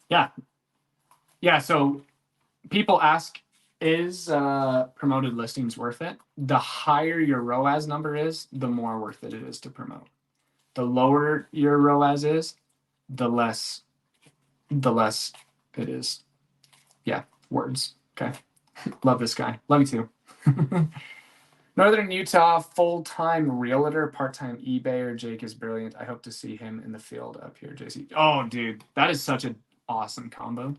Yeah. Yeah, so people ask, is promoted listings worth it? The higher your ROAS number is, the more worth it is to promote. The lower your ROAS is, the less it is. Yeah, words. Okay. Love this guy. Love you too. Northern Utah, full-time realtor, part-time eBayer. Jake is brilliant. I hope to see him in the field up here, JC. Oh, dude, that is such an awesome combo.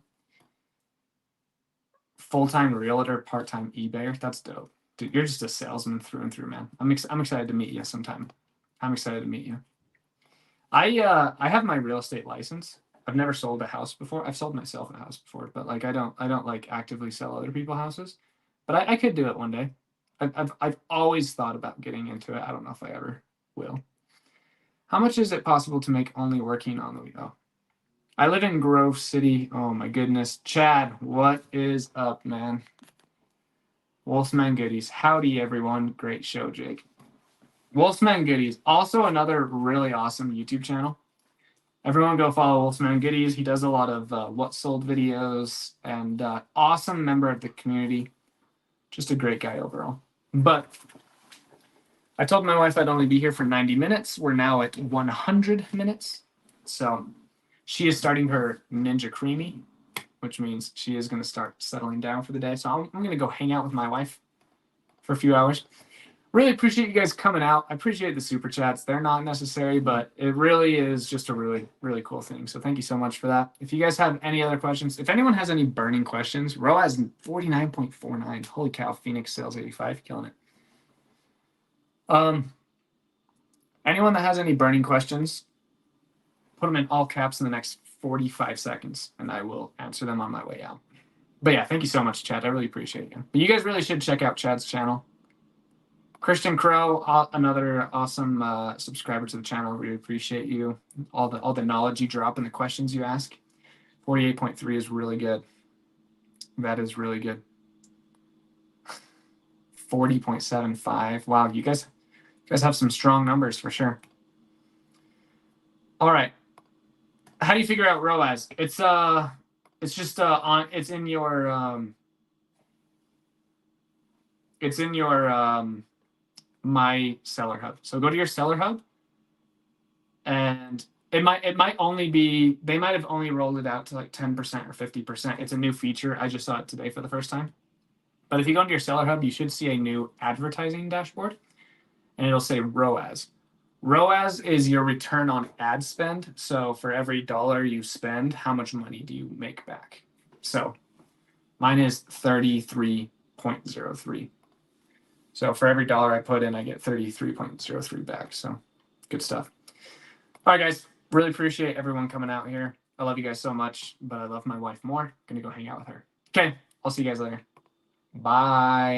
Full-time realtor, part-time eBayer. That's dope. Dude, you're just a salesman through and through, man. I'm excited to meet you sometime. I'm excited to meet you. I have my real estate license. I've never sold a house before. I've sold myself a house before, but like I don't like actively sell other people houses. But I could do it one day. I've always thought about getting into it. I don't know if I ever will. How much is it possible to make only working on the oh. I live in Grove City. Oh my goodness. Chad, what is up, man? Wolfman Goodies. Howdy everyone. Great show, Jake. Wolfman Goodies. Also another really awesome YouTube channel. Everyone go follow Wolfman Goodies. He does a lot of what sold videos and awesome member of the community. Just a great guy overall. But I told my wife I'd only be here for 90 minutes. We're now at 100 minutes. So she is starting her Ninja Creamy, which means she is going to start settling down for the day. So I'm going to go hang out with my wife for a few hours. Really appreciate you guys coming out. I appreciate the super chats. They're not necessary, but it really is just a really, really cool thing. So thank you so much for that. If you guys have any other questions, if anyone has any burning questions, ROAS 49.49. Holy cow, Phoenix sales 85, killing it. Anyone that has any burning questions, put them in all caps in the next 45 seconds, and I will answer them on my way out. But yeah, thank you so much, Chad. I really appreciate you. But you guys really should check out Chad's channel. Christian Crow, another awesome subscriber to the channel. Really appreciate you. All the knowledge you drop and the questions you ask. 48.3 is really good. That is really good. 40.75. Wow, you guys have some strong numbers for sure. All right. how do you figure out ROAS? It's just it's in your my seller hub. So go to your seller hub, and it might only be, they might have only rolled it out to like 10% or 50%. It's a new feature. I just saw it today for the first time. But if you go into your seller hub, you should see a new advertising dashboard, and it'll say ROAS. ROAS is your return on ad spend. So for every dollar you spend, how much money do you make back? So mine is 33.03. So for every dollar I put in, I get 33.03 back. So good stuff. All right, guys. Really appreciate everyone coming out here. I love you guys so much, but I love my wife more. Gonna go hang out with her. Okay. I'll see you guys later. Bye.